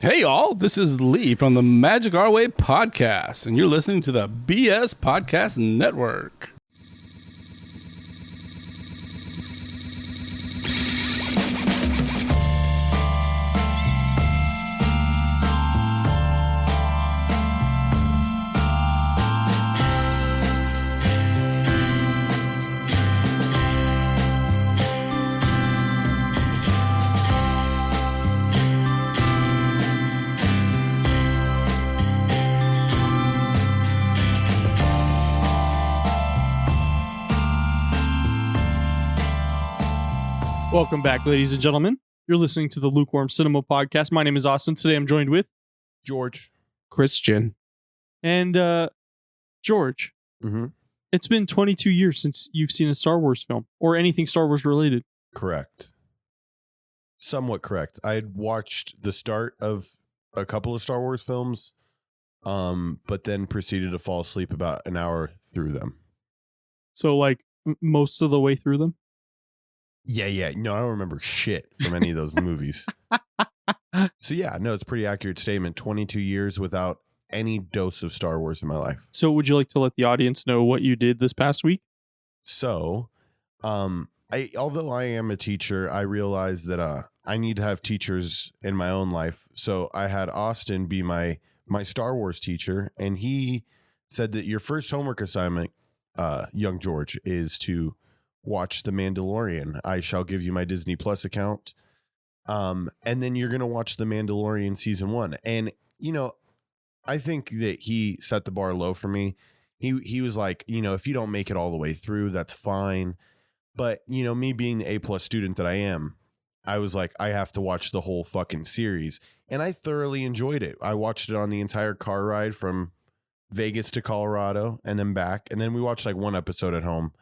Hey all, this is Lee from the Magic Our Way podcast, and you're listening to the BS Podcast Network. Welcome back, ladies and gentlemen. You're listening to the Lukewarm Cinema Podcast. My name is Austin. Today I'm joined with George. Christian. And George. Mm-hmm. It's been 22 years since you've seen a Star Wars film or anything Star Wars related. Correct. Somewhat correct. I had watched the start of a couple of Star Wars films, but then proceeded to fall asleep about an hour through them. So like most of the way through them? Yeah. No, I don't remember shit from any of those movies. So yeah, no, it's a pretty accurate statement. 22 years without any dose of Star Wars in my life. So would you like to let the audience know what you did this past week? So, although I am a teacher, I realized that I need to have teachers in my own life. So I had Austin be my Star Wars teacher, and he said that your first homework assignment, young George, is to watch The Mandalorian. I shall give you my Disney Plus account. And then you're going to watch The Mandalorian season 1. And, you know, I think that he set the bar low for me. He was like, you know, if you don't make it all the way through, that's fine. But, you know, me being the A+ student that I am, I was like, I have to watch the whole fucking series. And I thoroughly enjoyed it. I watched it on the entire car ride from Vegas to Colorado and then back. And then we watched like one episode at home.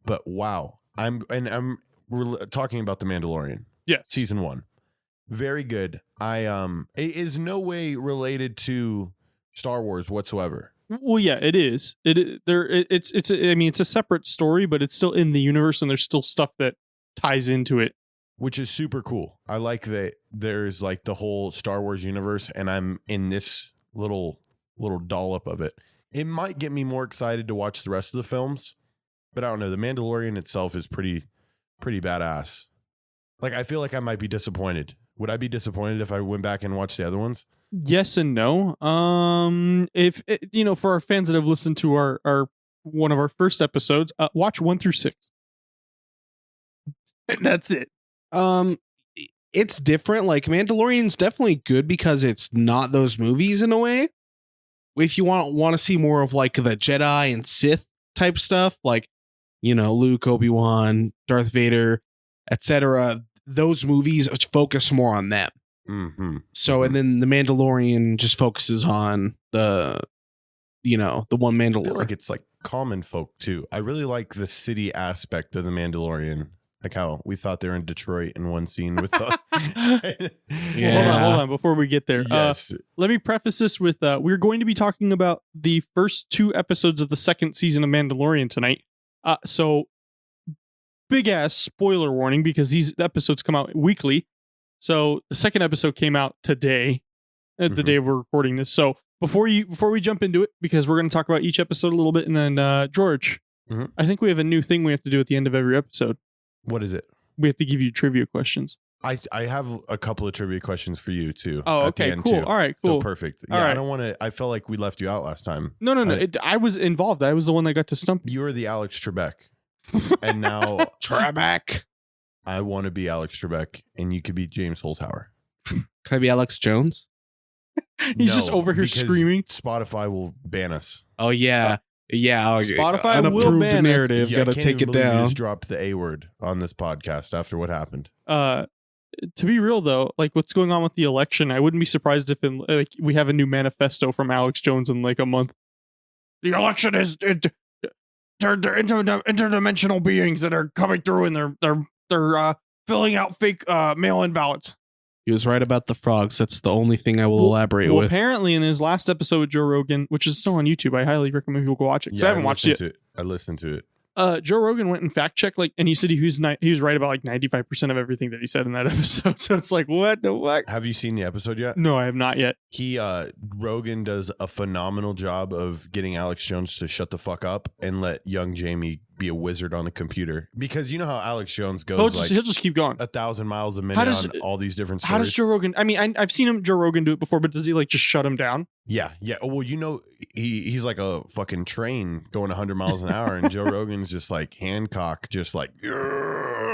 But wow, we're talking about The Mandalorian. Yes. Season 1. Very good. It is no way related to Star Wars whatsoever. Well, yeah, it is. It's a separate story, but it's still in the universe, and there's still stuff that ties into it, which is super cool. I like that there's like the whole Star Wars universe, and I'm in this little dollop of it. It might get me more excited to watch the rest of the films, but I don't know. The Mandalorian itself is pretty badass. Like, I feel like I might be disappointed. Would I be disappointed if I went back and watched the other ones? Yes and no. If you know, for our fans that have listened to our one of our first episodes, watch 1 through 6. That's it. It's different. Like, Mandalorian's definitely good because it's not those movies in a way. If you want to see more of like the Jedi and Sith type stuff, like, you know, Luke, Obi-Wan, Darth Vader, etc., those movies focus more on them. Mm-hmm. So, and then The Mandalorian just focuses on the one Mandalorian. I feel like it's like common folk too. I really like the city aspect of The Mandalorian. Like how we thought they were in Detroit in one scene with Yeah. Hold on. Before we get there, yes. Let me preface this with we're going to be talking about the first 2 episodes of the second season of Mandalorian tonight. So big ass spoiler warning because these episodes come out weekly. So the second episode came out today, at the day we're recording this. So before we jump into it, because we're going to talk about each episode a little bit, and then George, I think we have a new thing we have to do at the end of every episode. What is it? We have to give you trivia questions. I have a couple of trivia questions for you too. Oh, okay, cool. Too. All right, cool. So perfect. Yeah, All right. I don't want to. I felt like we left you out last time. No. I was involved. I was the one that got to stump you. You were the Alex Trebek, and now Trebek. I want to be Alex Trebek, and you could be James Holzhauer. Can I be Alex Jones? He's just over here because screaming. Spotify will ban us. Oh yeah. Spotify will unapproved ban us. narrative. Yeah, Gotta take it You down. just dropped the A word on this podcast after what happened. To be real though, like what's going on with the election, I wouldn't be surprised if we have a new manifesto from Alex Jones in like a month. The election is they're interdimensional beings that are coming through, and they're filling out fake mail-in ballots. He was right about the frogs. That's the only thing I will elaborate with. Apparently, in his last episode with Joe Rogan, which is still on YouTube, I highly recommend people go watch it because I haven't watched it. I listened to it. Joe Rogan went and fact checked, like, and he said he was right about like 95% of everything that he said in that episode. So it's like, what the fuck? Have you seen the episode yet? No, I have not yet. Rogan does a phenomenal job of getting Alex Jones to shut the fuck up and let young Jamie be a wizard on the computer, because you know how Alex Jones goes He'll just keep going 1,000 miles a minute on all these different stories. How does Joe Rogan? I mean, I've seen Joe Rogan do it before, but does he like just shut him down? Yeah. Well, you know, he's like a fucking train going 100 miles an hour, and Joe Rogan's just like Hancock, just like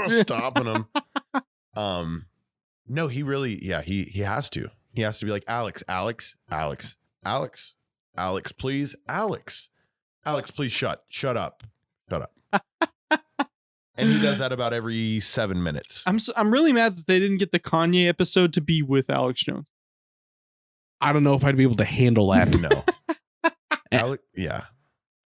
stopping him. No, he really, he has to. He has to be like, Alex, please, Alex, please shut up. And he does that about every 7 minutes. I'm really mad that they didn't get the Kanye episode to be with Alex Jones. I don't know if I'd be able to handle that. No. Alex, yeah.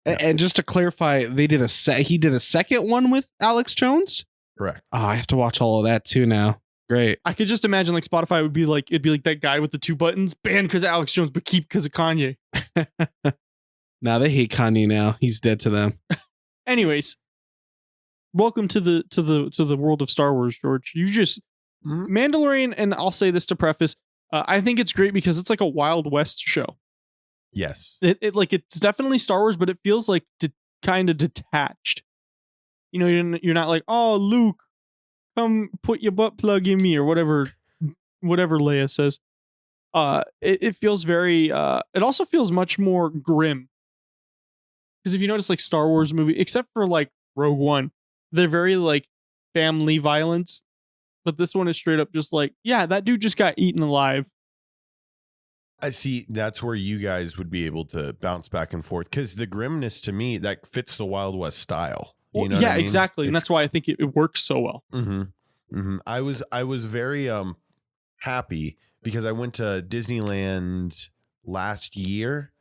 And just to clarify, he did a second one with Alex Jones. Correct. Oh, I have to watch all of that too now. Great. I could just imagine like Spotify would be like, it'd be like that guy with the 2 buttons, banned because of Alex Jones, but keep because of Kanye. Now they hate Kanye now. He's dead to them. Anyways, welcome to the world of Star Wars, George. You just Mandalorian, and I'll say this to preface, I think it's great because it's like a Wild West show. Yes. It's definitely Star Wars, but it feels like kind of detached. You know, you're not like, oh, Luke, come put your butt plug in me, or whatever Leia says. It feels very. It also feels much more grim. Because if you notice, like Star Wars movie, except for like Rogue One, they're very like family violence. But this one is straight up just like, yeah, that dude just got eaten alive. I see. That's where you guys would be able to bounce back and forth, because the grimness to me, that fits the Wild West style. You know what I mean? Exactly, and that's why I think it works so well. I was very happy because I went to Disneyland last year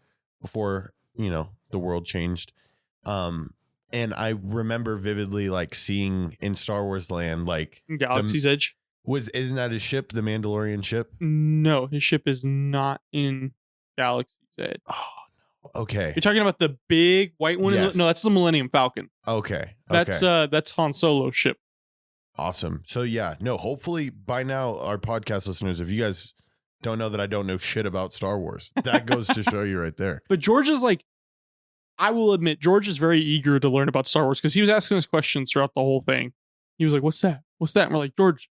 before, you know, the world changed. And I remember vividly like seeing in Star Wars Land, like Galaxy's Edge. Isn't that his ship, the Mandalorian ship? No, his ship is not in Galaxy's Edge. Oh, no. Okay. You're talking about the big white one? Yes. No, that's the Millennium Falcon. Okay. That's Han Solo's ship. Awesome. So yeah, no, hopefully by now our podcast listeners, if you guys don't know that I don't know shit about Star Wars, that goes to show you right there. But George is like, I will admit, George is very eager to learn about Star Wars because he was asking us questions throughout the whole thing. He was like, what's that? What's that? And we're like, George,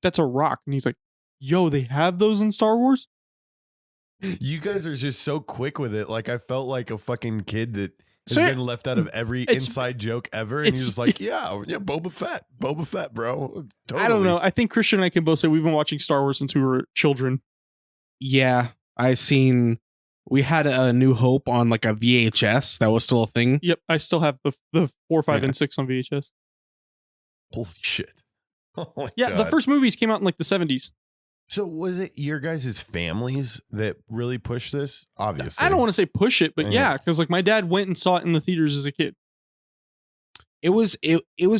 that's a rock. And he's like, yo, they have those in Star Wars? You guys are just so quick with it. Like I felt like a fucking kid that has been left out of every inside joke ever. And he's just like, yeah, Boba Fett, bro. Totally. I don't know. I think Christian and I can both say we've been watching Star Wars since we were children. Yeah, we had a New Hope on like a VHS. That was still a thing. Yep, I still have the 4, 5, and 6 on VHS. Holy shit. Oh my God. The first movies came out in like the 70s. So was it your guys' families that really pushed this? Obviously. I don't want to say push it, but yeah, because like my dad went and saw it in the theaters as a kid. It was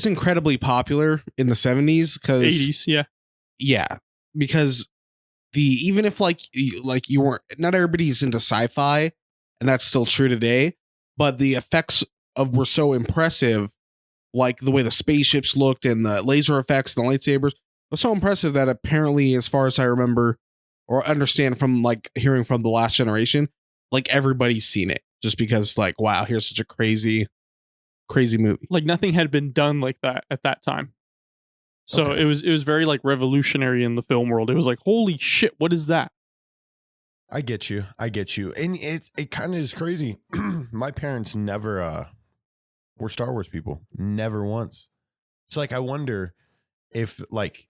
incredibly popular in the 70s because 80s, yeah, because even if like you weren't, not everybody's into sci-fi, and that's still true today, but the effects were so impressive, like the way the spaceships looked and the laser effects and the lightsabers was so impressive that apparently, as far as I remember or understand from like hearing from the last generation, like everybody's seen it just because like, wow, here's such a crazy movie. Like nothing had been done like that at that time. So it was very like revolutionary in the film world. It was like, holy shit, what is that? I get you. And it kind of is crazy. My parents never were Star Wars people. Never once. So like I wonder if like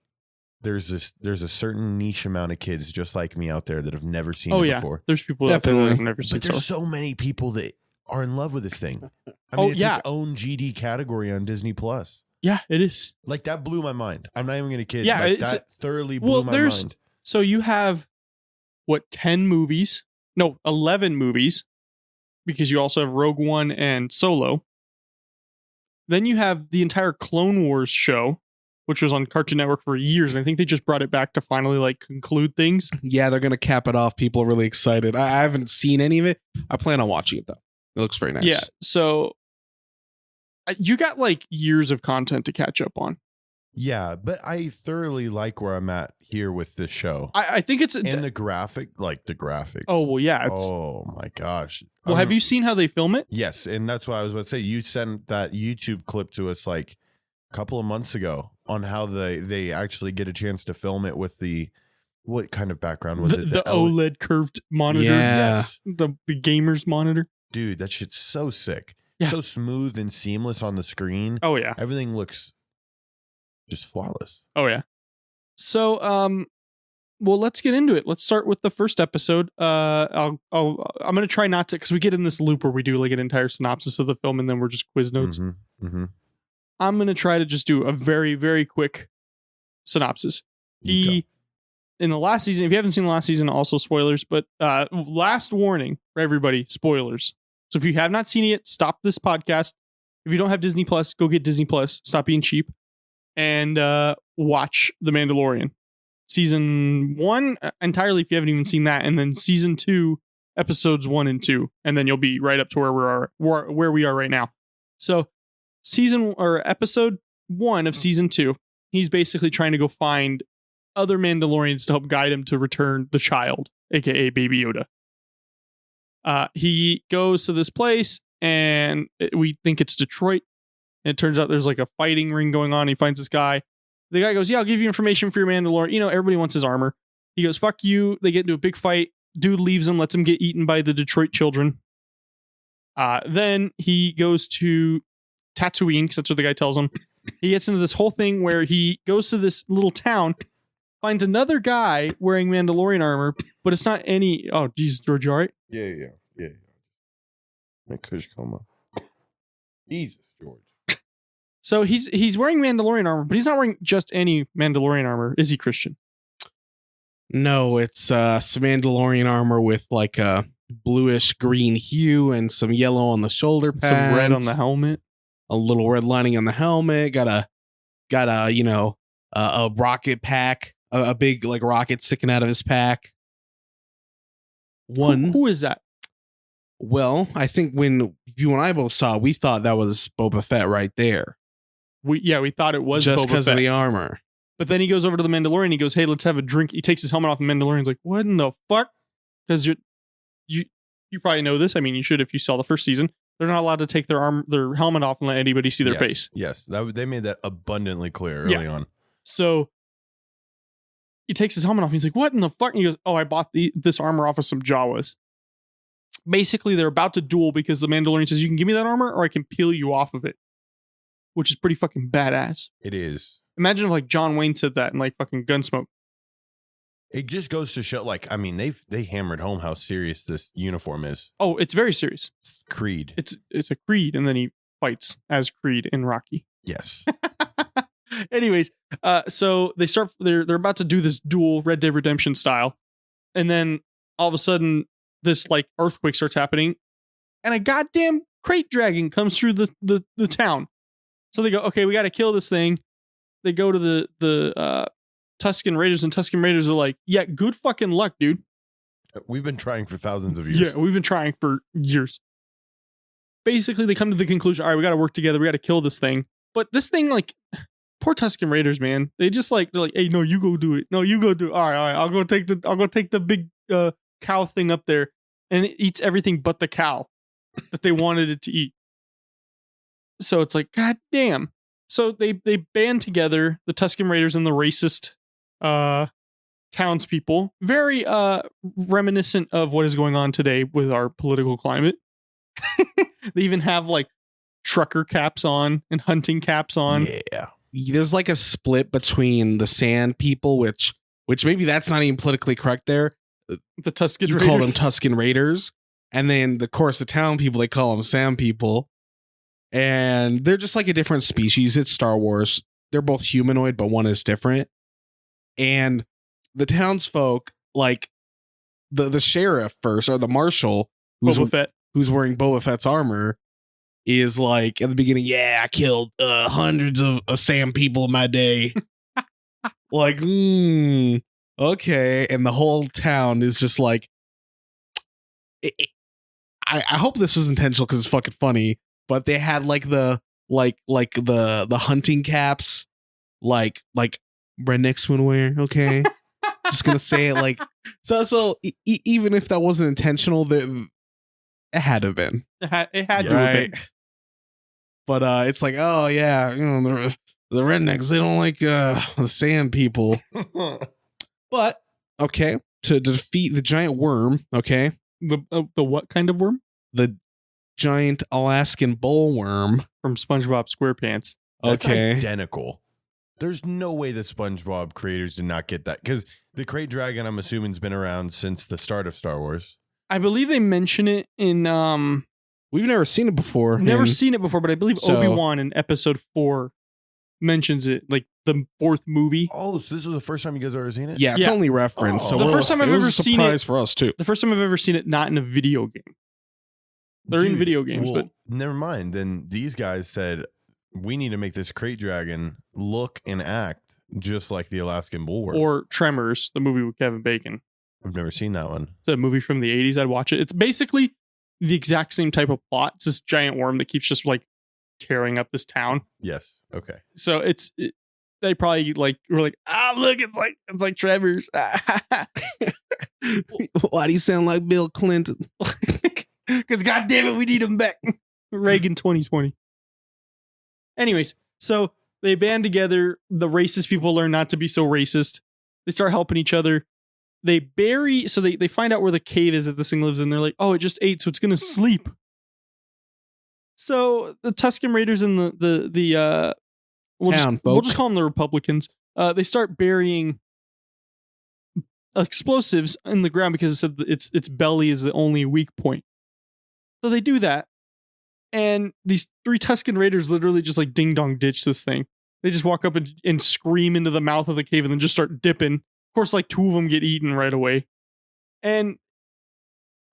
there's a certain niche amount of kids just like me out there that have never seen it before. There's people out there that have never seen it. But there's so many people that are in love with this thing. I mean, it's its own GD category on Disney Plus. Yeah, it is. Like that blew my mind. I'm not even gonna kid. Yeah, like, that thoroughly blew my mind. So you have 10 movies? No, 11 movies, because you also have Rogue One and Solo. Then you have the entire Clone Wars show, which was on Cartoon Network for years, and I think they just brought it back to finally like conclude things. Yeah, they're gonna cap it off. People are really excited. I haven't seen any of it. I plan on watching it though. It looks very nice. Yeah. So You got like years of content to catch up on. Yeah, but I thoroughly like where I'm at here with this show. I think it's and the graphics. Oh well, yeah. Oh my gosh. Well, have you seen how they film it? Yes, and that's what I was about to say. You sent that YouTube clip to us like a couple of months ago on how they actually get a chance to film it with what kind of background was it? The OLED curved monitor. Yeah. Yes. The gamer's monitor. Dude, that shit's so sick. Yeah. So smooth and seamless on the screen. Oh yeah. Everything looks just flawless. Oh yeah. So well, let's get into it. Let's start with the first episode. I'm gonna try not to, because we get in this loop where we do like an entire synopsis of the film and then we're just quiz notes. Mm-hmm. I'm gonna try to just do a very, very quick synopsis. In the last season, if you haven't seen the last season, also spoilers, but last warning for everybody, spoilers. So if you have not seen it yet, stop this podcast. If you don't have Disney Plus, go get Disney Plus. Stop being cheap and watch The Mandalorian. Season 1 entirely if you haven't even seen that, and then season 2, episodes 1 and 2, and then you'll be right up to where we are right now. So episode 1 of season 2, he's basically trying to go find other Mandalorians to help guide him to return the child, aka Baby Yoda. He goes to this place, and we think it's Detroit. And it turns out there's like a fighting ring going on. He finds this guy. The guy goes, "Yeah, I'll give you information for your Mandalorian." You know, everybody wants his armor. He goes, "Fuck you." They get into a big fight. Dude leaves him, lets him get eaten by the Detroit children. Then he goes to Tatooine, because that's what the guy tells him. He gets into this whole thing where he goes to this little town, finds another guy wearing Mandalorian armor, but it's not any... Oh, Jesus, George, you all right? Yeah. My kush coma. Jesus, George. So he's wearing Mandalorian armor, but he's not wearing just any Mandalorian armor. Is he, Christian? No, it's some Mandalorian armor with like a bluish green hue and some yellow on the shoulder pads, Some red on the helmet. a little red lining on the helmet. Got a a rocket pack, a big like rocket sticking out of his pack. Who is that? Well, I think when you and I both saw it, we thought that was Boba Fett right there. We thought it was just Boba because Fett. of the armor. But then he goes over to the Mandalorian. He goes, "Hey, let's have a drink." He takes his helmet off. The Mandalorian's like, "What in the fuck?" Because you probably know this. I mean, you should if you saw the first season. They're not allowed to take their helmet off and let anybody see their face. Yes, they made that abundantly clear early on. So he takes his helmet off. He's like, "What in the fuck?" And he goes, "Oh, I bought this armor off of some Jawas." Basically, they're about to duel because the Mandalorian says, "You can give me that armor or I can peel you off of it," which is pretty fucking badass. It is. Imagine if like John Wayne said that in like fucking Gunsmoke. It just goes to show, like, I mean, they hammered home how serious this uniform is. Oh, it's very serious. It's Creed. It's a Creed, and then he fights as Creed in Rocky. Yes. Anyways, so they're about to do this duel, Red Dead Redemption style, and then all of a sudden this like earthquake starts happening, and a goddamn crate dragon comes through the town. So they go, "Okay, we got to kill this thing." They go to the Tusken Raiders, and Tusken Raiders are like, "Yeah, good fucking luck, dude. We've been trying for thousands of years." Yeah, we've been trying for years." Basically, they come to the conclusion, "All right, we got to work together. We got to kill this thing." But this thing, like, poor Tusken Raiders, man. They just they're like, "Hey, no, you go do it. No, you go do it. All right, I'll go take the big cow thing up there," and it eats everything but the cow that they wanted it to eat. So it's like, God damn. So they band together, the Tusken Raiders and the racist townspeople, very reminiscent of what is going on today with our political climate. They even have like trucker caps on and hunting caps on. Yeah. There's like a split between the Sand people, which maybe that's not even politically correct there. The Tusken You Raiders. call them Tusken Raiders. And then, of course, the town people, they call them Sand people. And they're just like a different species. It's Star Wars. They're both humanoid, but one is different. And the townsfolk, like the sheriff first, or the marshal, Boba Fett. who's wearing Boba Fett's armor, is like at the beginning, "Yeah, I killed hundreds of Sand people in my day." Like, okay. And the whole town is just like, I hope this was intentional because it's fucking funny. But they had like the like the hunting caps, like rednecks would wear. Okay, just gonna say it like so. Even if that wasn't intentional, that it had to have been. It had to have Right. been. But it's like, oh yeah, the rednecks, they don't like the sand people. But okay, to defeat the giant worm, okay, The what kind of worm? the giant Alaskan bullworm. From SpongeBob SquarePants. That's Okay, identical. There's no way the SpongeBob creators did not get that, because the Krayt Dragon, I'm assuming, has been around since the start of Star Wars. I believe they mention it in we've never seen it before. never and seen it before, but I believe so- Obi-Wan in episode 4 mentions it, like the 4th movie. Oh, so this was the first time you guys ever seen it? Yeah, it's Yeah. only reference. Oh. So The we're- first time I've it was ever a seen it- surprise for us too. The first time I've ever seen it not in a video game. They're in Dude, video games, well, but never mind. Then these guys said, we need to make this Krayt Dragon look and act just like the Alaskan bullworm. or Tremors, the movie with Kevin Bacon. I've never seen that one. It's a movie from the 80s. I'd watch it. It's basically the exact same type of plot. It's this giant worm that keeps just like tearing up this town. Yes. Okay. So they probably like were like, look, it's like Tremors. Why do you sound like Bill Clinton? Because goddamn it, we need him back. Reagan 2020. Anyways, so they band together. The racist people learn not to be so racist. They start helping each other. They bury, so they find out where the cave is that this thing lives in. They're like, oh, it just ate, so it's gonna sleep. So the Tusken Raiders and the we'll Town we'll folk. just call them the Republicans. They start burying explosives in the ground because it said that its belly is the only weak point. So they do that, and these 3 Tusken Raiders literally just like ding dong ditch this thing. They just walk up and scream into the mouth of the cave and then just start dipping. Of course, like 2 of them get eaten right away. And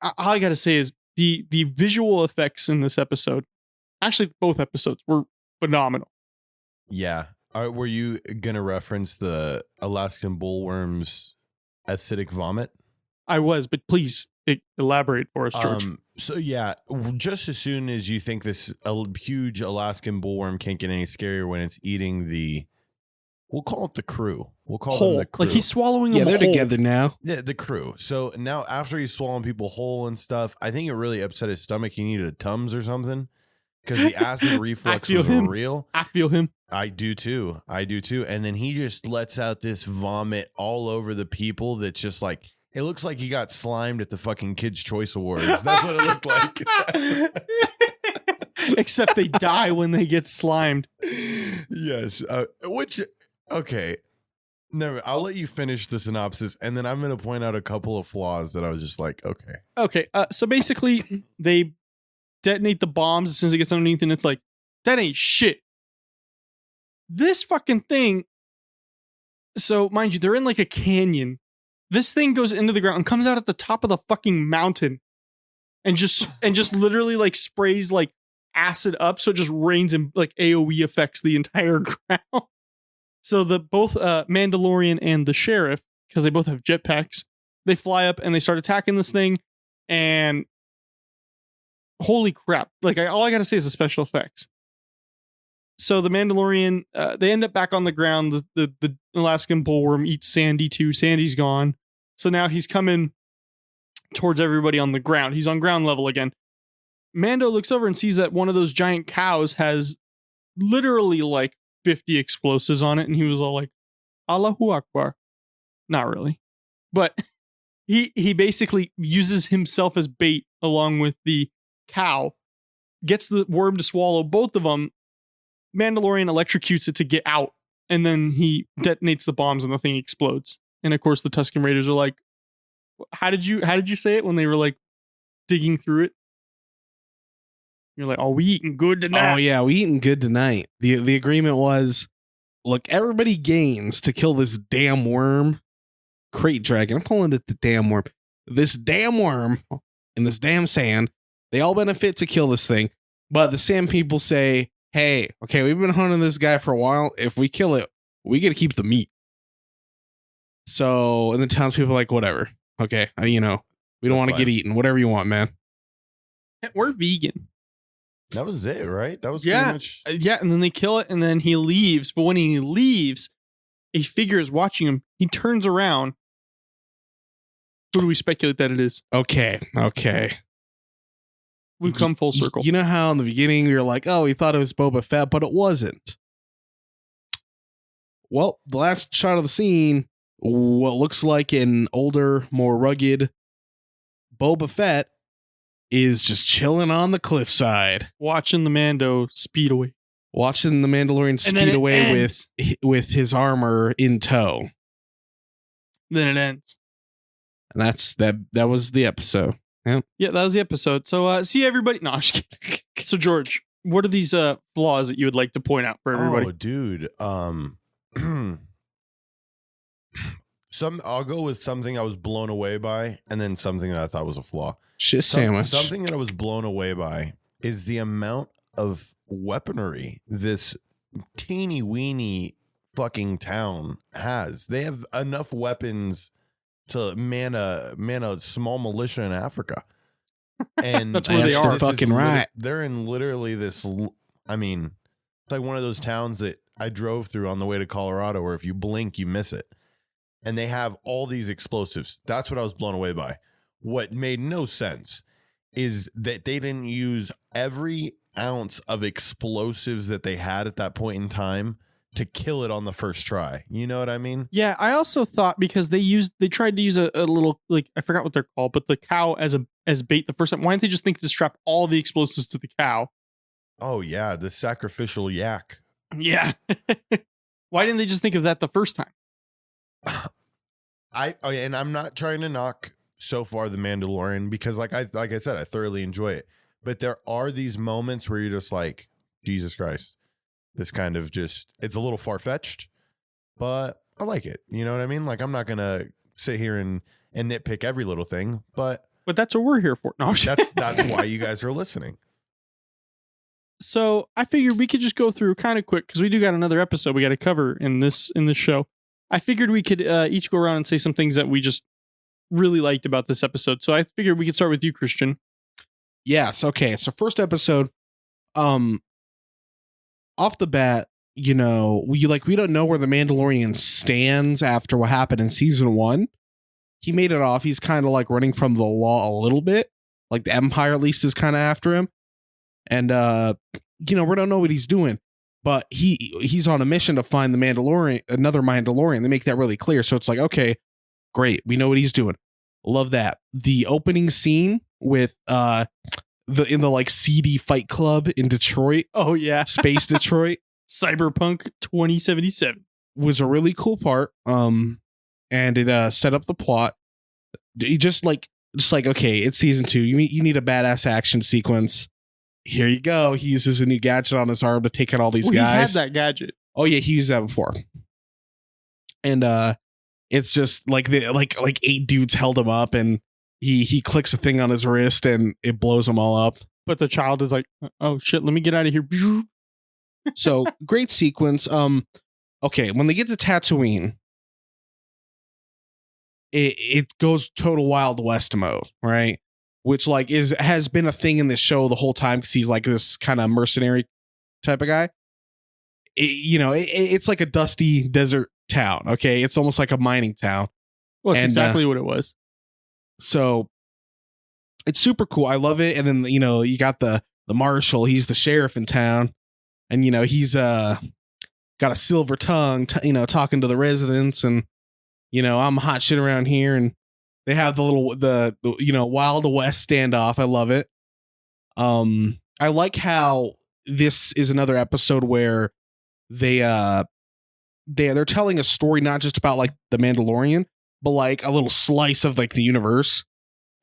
all I gotta say is the visual effects in this episode, actually both episodes, were phenomenal. Yeah. Were you going to reference the Alaskan bullworm's acidic vomit? I was, but please elaborate for us, George. So yeah, just as soon as you think this huge Alaskan bullworm can't get any scarier when it's eating we'll call it the crew. We'll call them Whole, the crew. like he's swallowing Yeah, them they're whole. together now. Yeah, the crew. So now after he's swallowing people whole and stuff, I think it really upset his stomach. He needed a Tums or something because the acid reflux feel was him. real. I feel him. I do too. And then he just lets out this vomit all over the people that's just like, it looks like he got slimed at the fucking Kids' Choice Awards. That's what it looked like. Except they die when they get slimed. Yes. Okay. Never. I'll let you finish the synopsis, and then I'm going to point out a couple of flaws that I was just like, okay. Okay, so basically they detonate the bombs as soon as it gets underneath, and it's like, that ain't shit. This fucking thing, so mind you, they're in like a canyon. This thing goes into the ground and comes out at the top of the fucking mountain and just literally like sprays like acid up, so it just rains and like AoE affects the entire ground. So the both Mandalorian and the sheriff, because they both have jetpacks, they fly up and they start attacking this thing, and holy crap! Like all I gotta say is the special effects. So the Mandalorian, they end up back on the ground. The Alaskan bullworm eats Sandy too. Sandy's gone. So now he's coming towards everybody on the ground. He's on ground level again. Mando looks over and sees that one of those giant cows has literally like 50 explosives on it. And he was all like, Allahu Akbar. Not really. But he basically uses himself as bait along with the cow, gets the worm to swallow both of them. Mandalorian electrocutes it to get out, and then he detonates the bombs and the thing explodes. And of course the Tusken Raiders are like, how did you say it when they were like digging through it? You're like, oh, we eating good tonight. Oh yeah, we eating good tonight. The agreement was, look, everybody gains to kill this damn worm, Krayt Dragon. I'm calling it the damn worm. This damn worm in this damn sand. They all benefit to kill this thing, but the sand people say, hey, okay, we've been hunting this guy for a while. If we kill it, we get to keep the meat. So, and the townspeople are like, whatever. Okay, we don't want to get eaten. Whatever you want, man. We're vegan. That was it, right? That was Yeah. pretty much. Yeah, and then they kill it, and then he leaves. But when he leaves, a figure is watching him. He turns around. Who do we speculate that it is? Okay. We've come full circle. You know how in the beginning you're like, oh, we thought it was Boba Fett, but it wasn't. Well, the last shot of the scene, what looks like an older, more rugged Boba Fett is just chilling on the cliffside, Watching the Mando speed away. watching the Mandalorian And then speed it away ends. with his armor in tow. Then it ends. And that was the episode. Yeah, that was the episode. So see everybody. No, I'm just kidding. So George, what are these flaws that you would like to point out for everybody? Oh, dude. I'll go with something I was blown away by, and then something that I thought was a flaw. Shit sandwich. Something that I was blown away by is the amount of weaponry this teeny weeny fucking town has. They have enough weapons to man a small militia in Africa. And That's where they That's are. the fucking right. They're in literally this. I mean, it's like one of those towns that I drove through on the way to Colorado, where if you blink, you miss it. And they have all these explosives. That's what I was blown away by. What made no sense is that they didn't use every ounce of explosives that they had at that point in time to kill it on the first try. You know what I mean? Yeah, I also thought because they tried to use a little, like, I forgot what they're called, but the cow as bait the first time. Why didn't they just think to strap all the explosives to the cow? Oh yeah, the sacrificial yak. Yeah. Why didn't they just think of that the first time? And I'm not trying to knock so far the Mandalorian, because like I said, I thoroughly enjoy it. But there are these moments where you're just like, Jesus Christ, this kind of just, it's a little far-fetched, but I like it. You know what I mean? Like, I'm not gonna sit here and nitpick every little thing, but that's what we're here for. No, that's why you guys are listening. So I figured we could just go through kind of quick because we do got another episode we got to cover in this show. I figured we could each go around and say some things that we just really liked about this episode. So I figured we could start with you, Christian. Yes. Okay. So first episode, off the bat, we don't know where the Mandalorian stands after what happened in season 1. He made it off. He's kind of like running from the law a little bit. Like the Empire at least is kind of after him. And we don't know what he's doing, but he's on a mission to find the Mandalorian, another Mandalorian. They make that really clear. So it's like, okay, great. We know what he's doing. Love that. The opening scene with in the like seedy fight club in Detroit. Oh yeah. Space Detroit. Cyberpunk 2077 was a really cool part. And it set up the plot. You just like, okay, it's season 2. You need a badass action sequence. Here you go. He uses a new gadget on his arm to take out all these guys. He's had that gadget. Oh yeah, he used that before. And it's just like 8 dudes held him up, and he clicks a thing on his wrist, and it blows them all up. But the child is like, oh shit, let me get out of here. So great sequence. Okay, when they get to Tatooine, it goes total Wild West mode, right? Which like has been a thing in this show the whole time because he's like this kind of mercenary type of guy. It's like a dusty desert town. Okay, it's almost like a mining town. Well, it's exactly what it was. So it's super cool. I love it. And then you got the marshal. He's the sheriff in town, and he's got a silver tongue. Talking to the residents, and I'm hot shit around here, and they have the Wild West standoff. I love it. I like how this is another episode where they're telling a story not just about like the Mandalorian, but like a little slice of like the universe.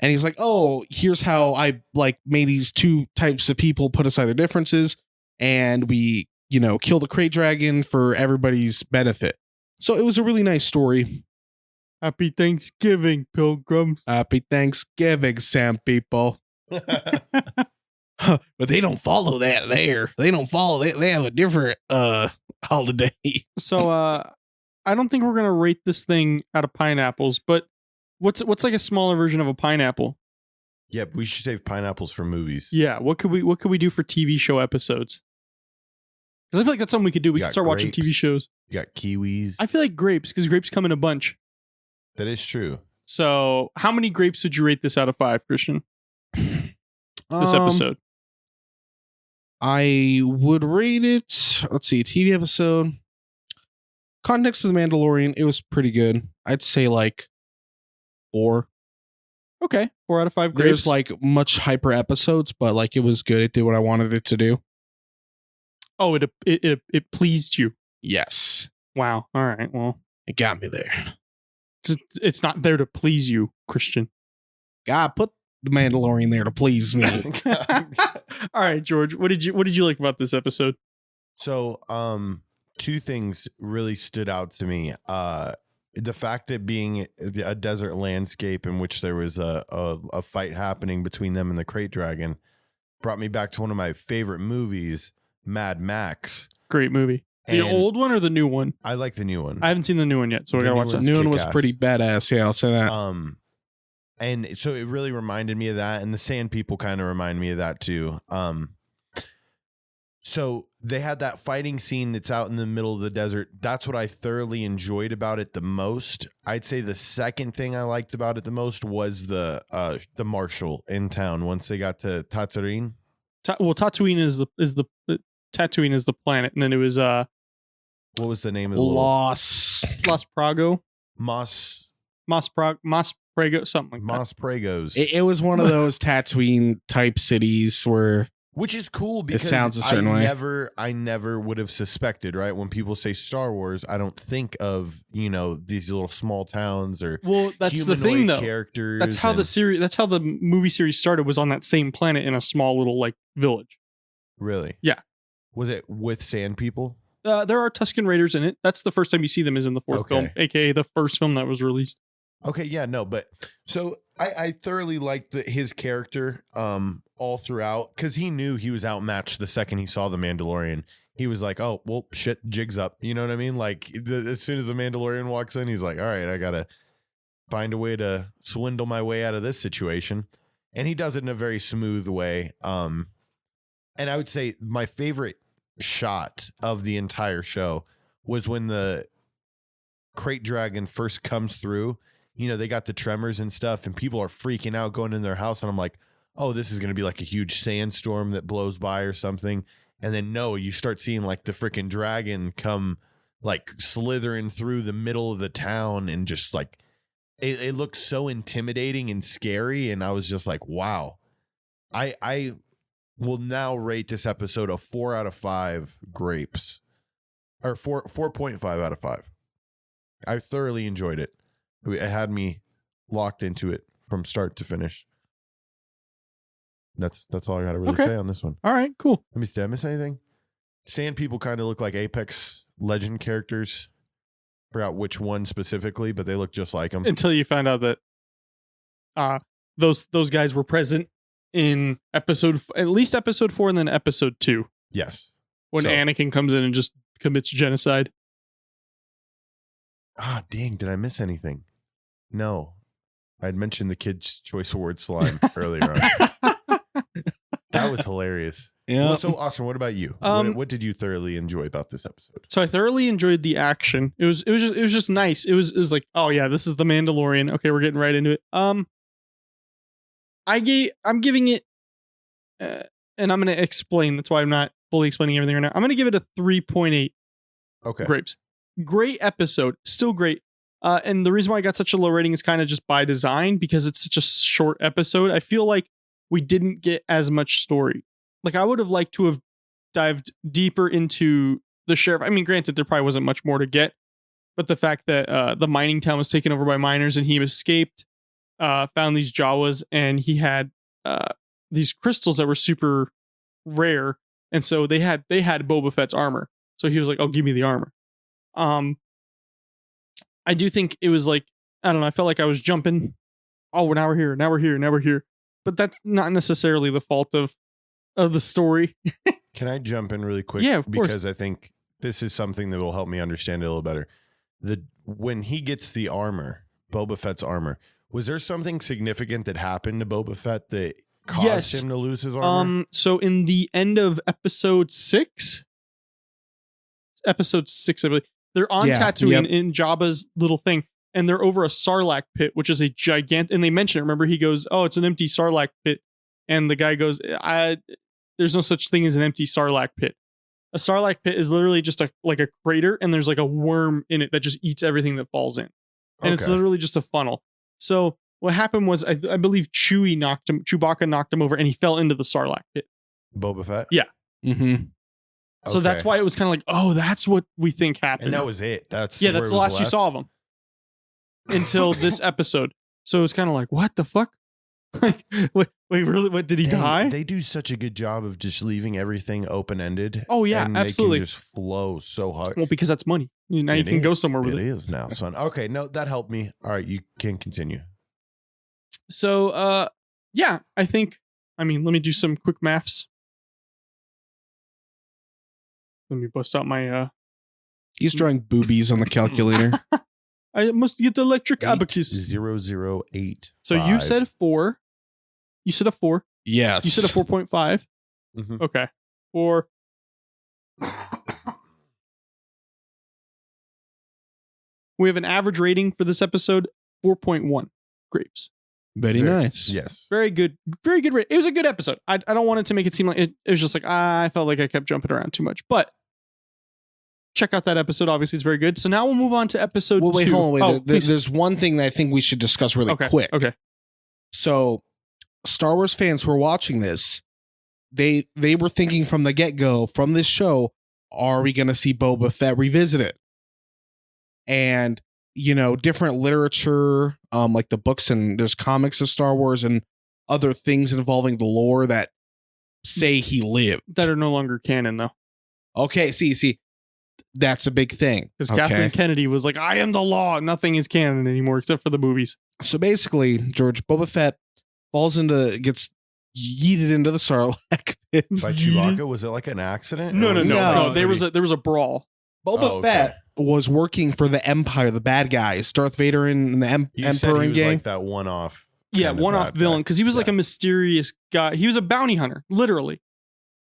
And he's like, oh, here's how I like made these 2 types of people put aside their differences, and we kill the Krayt Dragon for everybody's benefit. So it was a really nice story. Happy Thanksgiving, pilgrims. Happy Thanksgiving, Sam people. But they don't follow that there. They don't follow. They have a different holiday. So I don't think we're gonna rate this thing out of pineapples, but what's like a smaller version of a pineapple? Yep, we should save pineapples for movies. Yeah, what could we do for TV show episodes? Because I feel like that's something we could do. We You could got start watching grapes. TV shows. You got kiwis. I feel like grapes, because grapes come in a bunch. That is true. So how many grapes would you rate this out of 5, Christian? This episode. I would rate it. Let's see, TV episode. Context of the Mandalorian, it was pretty good. I'd say like 4. Okay, 4 out of 5 grapes. There's like much hyper episodes, but like it was good. It did what I wanted it to do. Oh, it pleased you. Yes, Wow. All right. Well, it got me there. it's not there to please you, Christian. God put the Mandalorian there to please me. All right, George. What did you like about this episode? So, two things really stood out to me. The fact that being a desert landscape in which there was a fight happening between them and the Crate Dragon brought me back to one of my favorite movies, Mad Max. Great movie. The And old one or the new one? I like the new one. I haven't seen the new one yet, so we The gotta new watch The one's that. new one was kick-ass. pretty badass. Yeah, I'll say that. And so it really reminded me of that, and the Sand People kind of remind me of that too. So they had that fighting scene that's out in the middle of the desert. That's what I thoroughly enjoyed about it the most. I'd say the second thing I liked about it the most was the marshal in town once they got to Tatooine. Tatooine is the Tatooine is the planet, and then it was What was the name of the Lost. Los Prago, Mos Prego, something like that. Mos Pregos, It was one of those Tatooine type cities where which is cool because sounds a certain way. I never would have suspected, right? When people say Star Wars, I don't think of, these little small towns or Well, that's the thing, humanoid though. characters. That's how the movie series started. Was on that same planet in a small little like village. Really? Yeah. Was it with Sand People? There are Tusken Raiders in it. That's the first time you see them is in the fourth Okay. film, aka the first film that was released. Okay, yeah, no, but so I thoroughly liked his character all throughout because he knew he was outmatched the second he saw the Mandalorian. He was like, oh, well, shit, jig's up. You know what I mean? Like as soon as the Mandalorian walks in, he's like, all right, I got to find a way to swindle my way out of this situation. And he does it in a very smooth way. And I would say my favorite shot of the entire show was when the Crate Dragon first comes through. They got the tremors and stuff, and people are freaking out going in their house. And I'm like, oh, this is going to be like a huge sandstorm that blows by or something. And then, no, you start seeing like the freaking dragon come like slithering through the middle of the town. And just like, it looked so intimidating and scary. And I was just like, wow, I will now rate this episode a 4 out of 5 grapes, or 4.5 out of 5. I thoroughly enjoyed it. It had me locked into it from start to finish. That's all I got to really say on this one. All right, cool. Let me see. Did I miss anything? Sand People kind of look like Apex Legend characters. Forgot which one specifically, but they look just like them. Until you find out that those guys were present in at least episode 4 and then episode 2 Yes. when So- Anakin comes in and just commits genocide. Ah, dang. Did I miss anything? No. I had mentioned the Kids' Choice Award slime earlier on. That was hilarious. yeah. Well, so, Austin, what about you? What did you thoroughly enjoy about this episode? So I thoroughly enjoyed the action. It was just nice. It was like, oh yeah, this is the Mandalorian. Okay, we're getting right into it. I'm giving it, and I'm going to explain. That's why I'm not fully explaining everything right now. I'm going to give it a 3.8 Okay. grapes. Great episode, still great. And the reason why I got such a low rating is kind of just by design because it's such a short episode. I feel like we didn't get as much story. Like I would have liked to have dived deeper into the sheriff. I mean, granted, there probably wasn't much more to get, but the fact that the mining town was taken over by miners and he escaped, found these Jawas, and he had these crystals that were super rare, and so they had Boba Fett's armor. So he was like, "Oh, give me the armor." I do think it was like, I don't know, I felt like I was jumping. Oh, now we're here, now we're here, now we're here. But that's not necessarily the fault of the story. Can I jump in really quick? Yeah, of course. Because I think this is something that will help me understand it a little better. When he gets the armor, Boba Fett's armor, Was there something significant that happened to Boba Fett that caused Yes. him to lose his armor? So in the end of episode 6, I believe, they're on Yeah, Tatooine yep. in Jabba's little thing, and they're over a Sarlacc pit, which is a gigantic. And they mention it. Remember, he goes, "Oh, it's an empty Sarlacc pit," and the guy goes, "There's no such thing as an empty Sarlacc pit. A Sarlacc pit is literally just a crater, and there's like a worm in it that just eats everything that falls in, and it's Okay. literally just a funnel." So what happened was, I believe Chewbacca knocked him over, and he fell into the Sarlacc pit. Boba Fett? Yeah. Mm-hmm. So that's Okay. why it was kind of like, oh, that's what we think happened. And that was it. That's yeah, where that's it the was last you left? saw of him until this episode. So it was kind of like, what the fuck? Like, wait, really? What, did he die? They do such a good job of just leaving everything open ended. Oh, yeah, and absolutely. They can just flow so hard. Well, because that's money. Now you It can go is. somewhere with it. It is now, son. Okay, no, that helped me. All right, you can continue. So, yeah, let me do some quick maths. Let me bust out my, He's drawing boobies on the calculator. I must get the electric abacus. 008. So you said 4. You said a 4. Yes. You said a 4.5. Mhm. Okay. 4. We have an average rating for this episode, 4.1 grapes. Very nice. Yes. Very good rate. It was a good episode. I don't want it to make it seem like it was just like, I felt like I kept jumping around too much. But check out that episode. Obviously, it's very good. So now we'll move on to episode 2. Well, wait, hold on. Wait. Oh, please. There's one thing that I think we should discuss really quick. Okay. So, Star Wars fans who are watching this, they were thinking from the get-go, from this show, are we going to see Boba Fett revisited? And, different literature, like the books, and there's comics of Star Wars and other things involving the lore that say he lived. That are no longer canon, though. Okay, see, that's a big thing. Because Kathleen Kennedy was like, I am the law. Nothing is canon anymore except for the movies. So basically, George, Boba Fett gets yeeted into the Sarlacc pit. By Chewbacca, was it like an accident? No. Or was it something There pretty- was a brawl. Boba Oh, okay. Fett was working for the Empire, the bad guys, Darth Vader and the You said Emperor he and was gang. like that one-off. Yeah, kind of one-off bad villain, guy. because he was like Yeah. a mysterious guy. He was a bounty hunter, literally.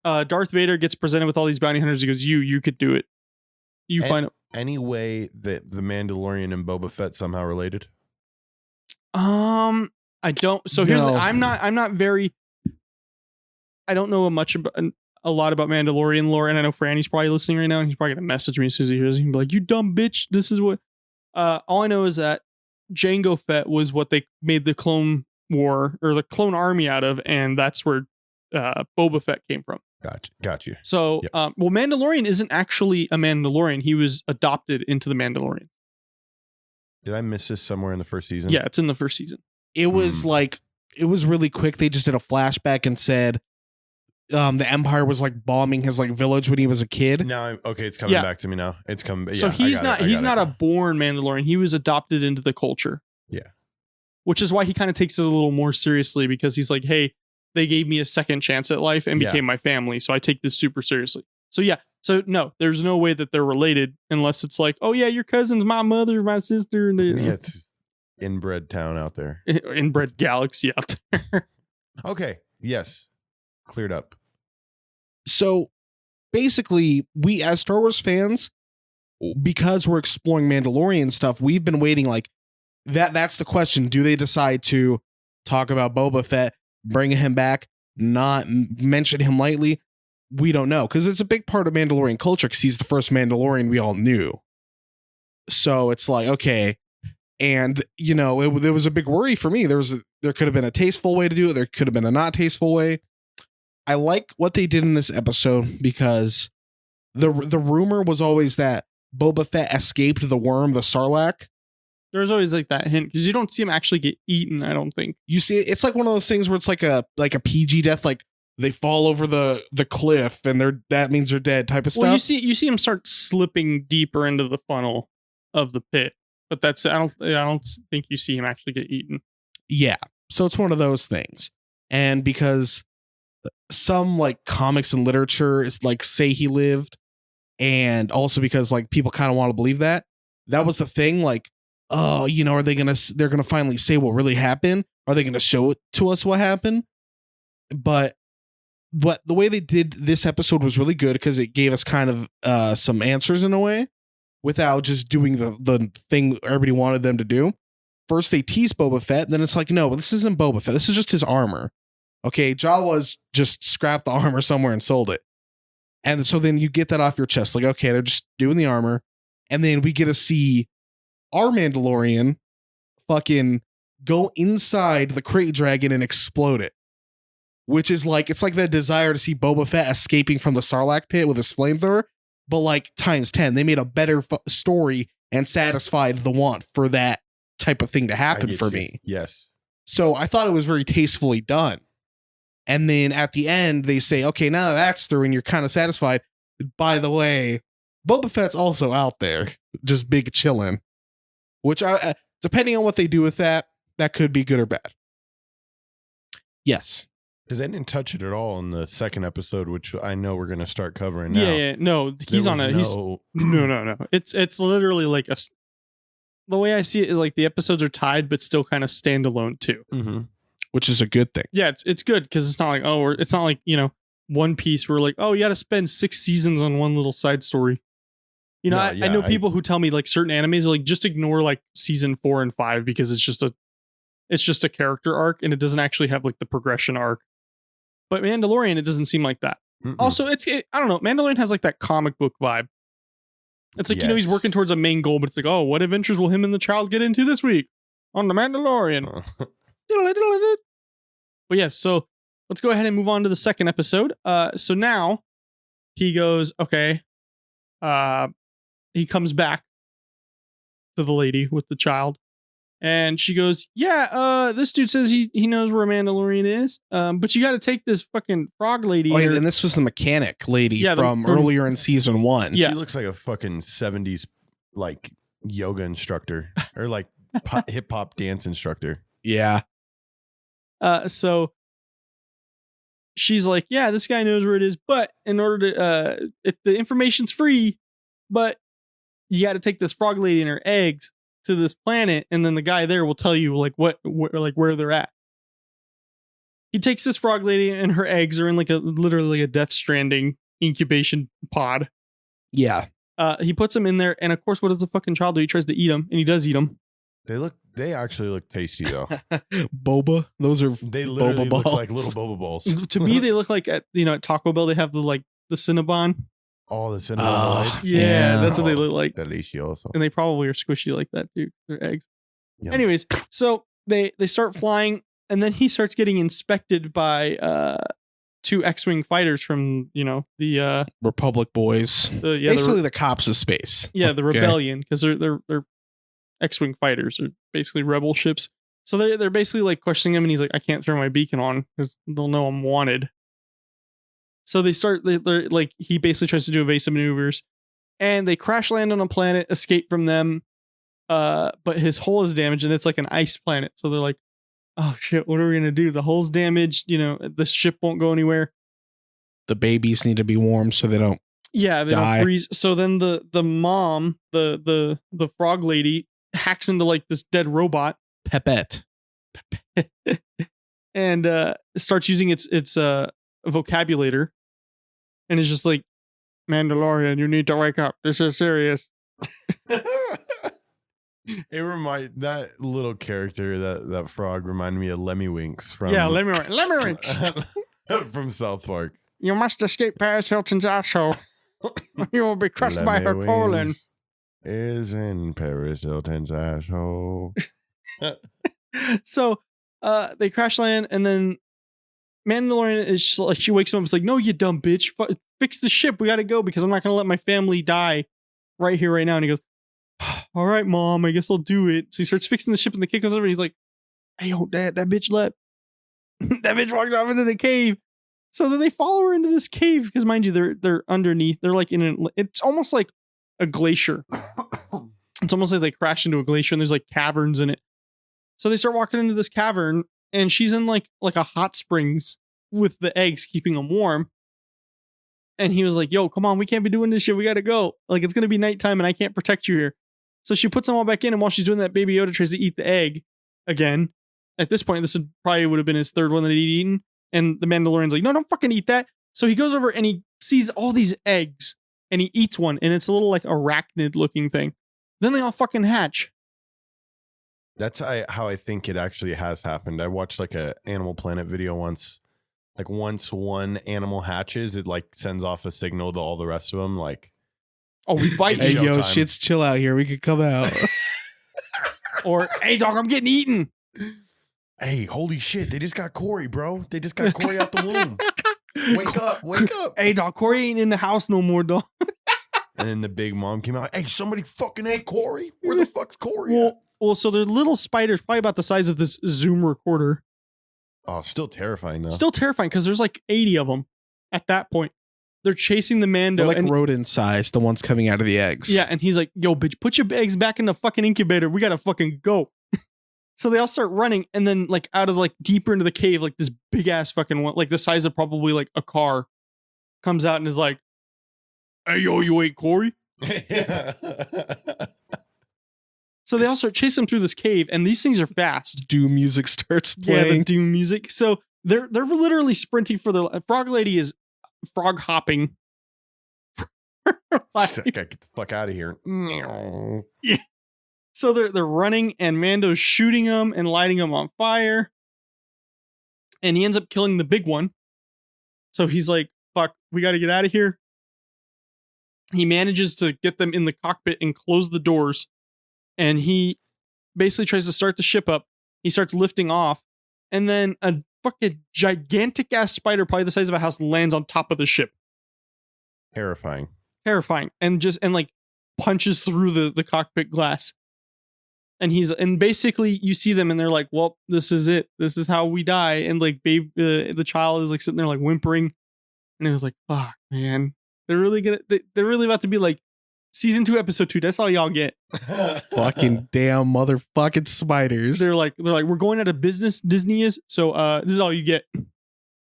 Darth Vader gets presented with all these bounty hunters. He goes, you could do it. You And- find it. Any way that the Mandalorian and Boba Fett somehow related? I don't. So here's No. I'm not very. I don't know a lot about Mandalorian lore, and I know Franny's probably listening right now, and he's probably gonna message me as soon as he hears it. He'll be like, "You dumb bitch! This is what." All I know is that Jango Fett was what they made the Clone War or the Clone Army out of, and that's where Boba Fett came from. Got you. So, Yep. well, Mandalorian isn't actually a Mandalorian. He was adopted into the Mandalorian. Did I miss this somewhere in the first season? Yeah, it's in the first season. It was it was really quick. They just did a flashback and said the Empire was like bombing his like village when he was a kid. Now, okay, it's coming Yeah. back to me now. It's coming. So yeah, he's I got it, I he's got not it. a born Mandalorian. He was adopted into the culture. Yeah. Which is why he kind of takes it a little more seriously, because he's like, hey, they gave me a second chance at life and Yeah. became my family. So I take this super seriously. So yeah. So no, there's no way that they're related unless it's like, oh yeah, your cousin's my mother, my sister, and Yeah, it's inbred town out there. inbred galaxy out there. Okay. Yes. Cleared up. So basically, we as Star Wars fans, because we're exploring Mandalorian stuff, we've been waiting like that's the question. Do they decide to talk about Boba Fett, bring him back, not mention him lightly? We don't know, because it's a big part of Mandalorian culture, because he's the first Mandalorian we all knew. So it's like, okay. And, there was a big worry for me. There could have been a tasteful way to do it. There could have been a not tasteful way. I like what they did in this episode, because the rumor was always that Boba Fett escaped the worm, the Sarlacc. There's always like that hint, because you don't see him actually get eaten, I don't think. You see, it's like one of those things where it's like a PG death, like they fall over the cliff and that means they're dead type of stuff. Well, you see him start slipping deeper into the funnel of the pit. But that's I don't think you see him actually get eaten. Yeah. So it's one of those things. And because some like comics and literature is like say he lived, and also because like people kind of want to believe that was the thing. Like oh, are they're gonna finally say what really happened? Are they gonna show it to us what happened? But the way they did this episode was really good because it gave us kind of some answers in a way without just doing the thing everybody wanted them to do. First they tease Boba Fett, then it's like, no, this isn't Boba Fett. This is just his armor. Okay, Jawa's just scrapped the armor somewhere and sold it. And so then you get that off your chest. Like, okay, they're just doing the armor. And then we get to see our Mandalorian fucking go inside the crate dragon and explode it. Which is like, it's like that desire to see Boba Fett escaping from the Sarlacc pit with his flamethrower, but like times 10. They made a better story and satisfied the want for that type of thing to happen for me. Yes. So I thought it was very tastefully done. And then at the end, they say, okay, now that that's through and you're kind of satisfied. By the way, Boba Fett's also out there, just big chilling. Which, depending on what they do with that could be good or bad. Yes. Because they didn't touch it at all in the second episode, which I know we're going to start covering now. Yeah. No, he's on a... No. It's literally like a... The way I see it is like the episodes are tied, but still kind of standalone too. Mm-hmm. Which is a good thing. Yeah, it's good because it's not like, it's not like, One Piece where like, you got to spend 6 seasons on one little side story. I know people who tell me like certain animes are like, just ignore like season 4 and 5 because it's just a character arc and it doesn't actually have like the progression arc. But Mandalorian, it doesn't seem like that. Mm-mm. Also, I don't know. Mandalorian has like that comic book vibe. It's like, he's working towards a main goal, but it's like, what adventures will him and the child get into this week on the Mandalorian? But yes, so let's go ahead and move on to the second episode. So now he goes, okay. He comes back to the lady with the child. And she goes, this dude says he knows where a Mandalorian is. But you got to take this fucking frog lady. And this was the mechanic lady from earlier in season 1. Yeah. She looks like a fucking 70s like yoga instructor or like hip hop dance instructor. Yeah. So she's like, this guy knows where it is. But in order to, the information's free, but you got to take this frog lady and her eggs to this planet, and then the guy there will tell you like where they're at. He takes this frog lady and her eggs are in like literally a Death Stranding incubation pod. Yeah. He puts them in there, and of course, what does the fucking child do? He tries to eat them, and he does eat them. They actually look tasty though. Boba, they literally look like little boba balls. To me, they look like at Taco Bell they have the Cinnabon. Oh, the Cinnabon lights. Yeah, that's what they look like. Delicioso. And they probably are squishy like that too. They're eggs. Yum. Anyways, so they start flying, and then he starts getting inspected by 2 X-Wing fighters from the Republic boys. Basically the cops of space. Yeah, the Rebellion, because they're X-Wing fighters. They're basically rebel ships. So they're basically like questioning him, and he's like, I can't throw my beacon on because they'll know I'm wanted. So they're like, he basically tries to do evasive maneuvers, and they crash land on a planet, escape from them. But his hull is damaged, and it's like an ice planet. So they're like, oh shit, what are we going to do? The hull's damaged. The ship won't go anywhere. The babies need to be warm so they don't. Yeah, they die. Don't freeze. So then the mom, the frog lady, hacks into like this dead robot, Pepette, and starts using its vocabulator, and it's just like, Mandalorian, you need to wake up. This is serious. That little character, that frog reminded me of Lemmy Winks from Lemmy Winks from South Park. You must escape Paris Hilton's asshole. You will be crushed by her colon. Is in Paris Hilton's asshole. So they crash land, and then Mandalorian is like, she wakes him up. It's like, no, you dumb bitch, fix the ship. We got to go because I'm not going to let my family die right here, right now. And he goes, all right, mom, I guess I'll do it. So he starts fixing the ship, and the kid comes over. And he's like, hey, yo, dad, that bitch left. That bitch walked off into the cave. So then they follow her into this cave because, mind you, they're underneath. They're like it's almost like a glacier. It's almost like they crash into a glacier, and there's like caverns in it. So they start walking into this cavern, and she's in like a hot springs with the eggs keeping them warm. And he was like, yo, come on, we can't be doing this shit. We got to go. Like, it's going to be nighttime, and I can't protect you here. So she puts them all back in, and while she's doing that, Baby Yoda tries to eat the egg again. At this point, this would have been his third one that he'd eaten. And the Mandalorian's like, no, don't fucking eat that. So he goes over and he sees all these eggs and he eats one, and it's a little like arachnid looking thing. Then they all fucking hatch. That's how I think it actually has happened. I watched like a Animal Planet video once. Like once one animal hatches, it like sends off a signal to all the rest of them. Like, oh, we fight. It's Hey, yo, showtime. shit's chill out here. We could come out. Or, hey, dog, I'm getting eaten. hey, holy shit! They just got Corey, bro. They just got Corey out the womb. Wake up! Wake up! Hey, dog, Corey ain't in the house no more, dog. And then the big mom came out. Hey, somebody fucking ate Corey. Where the fuck's Corey? At? Well, so they're little spiders, probably about the size of this Zoom recorder. Oh, still terrifying though. Still terrifying because there's like 80 of them at that point. They're chasing the Mando. They're like and, rodent size, the ones coming out of the eggs. yeah, and he's like, yo, bitch, put your eggs back in the fucking incubator. We gotta fucking go. So they all start running, and then like out of like deeper into the cave, like this big ass fucking one, like the size of probably like a car, comes out and is like, hey, yo, you ate Corey? So they all start chasing him through this cave, and these things are fast. Doom music starts Yeah, the playing. doom music. So they're literally sprinting for their Frog Lady is frog hopping. She's like, get the fuck out of here. So they're running, and Mando's shooting them and lighting them on fire. And he ends up killing the big one. So he's like, fuck, we got to get out of here. He manages to get them in the cockpit and close the doors. And he basically tries to start the ship up. He starts lifting off. And then a fucking gigantic ass spider, probably the size of a house, lands on top of the ship. Terrifying. Terrifying. And like punches through the cockpit glass. And basically you see them and they're like, well, this is it. This is how we die. And like the child is like sitting there like whimpering. And it was like, fuck, man. They're really about to be like season 2, episode 2. That's all y'all get. Fucking damn motherfucking spiders. They're like, we're going out of business, Disney is. So this is all you get.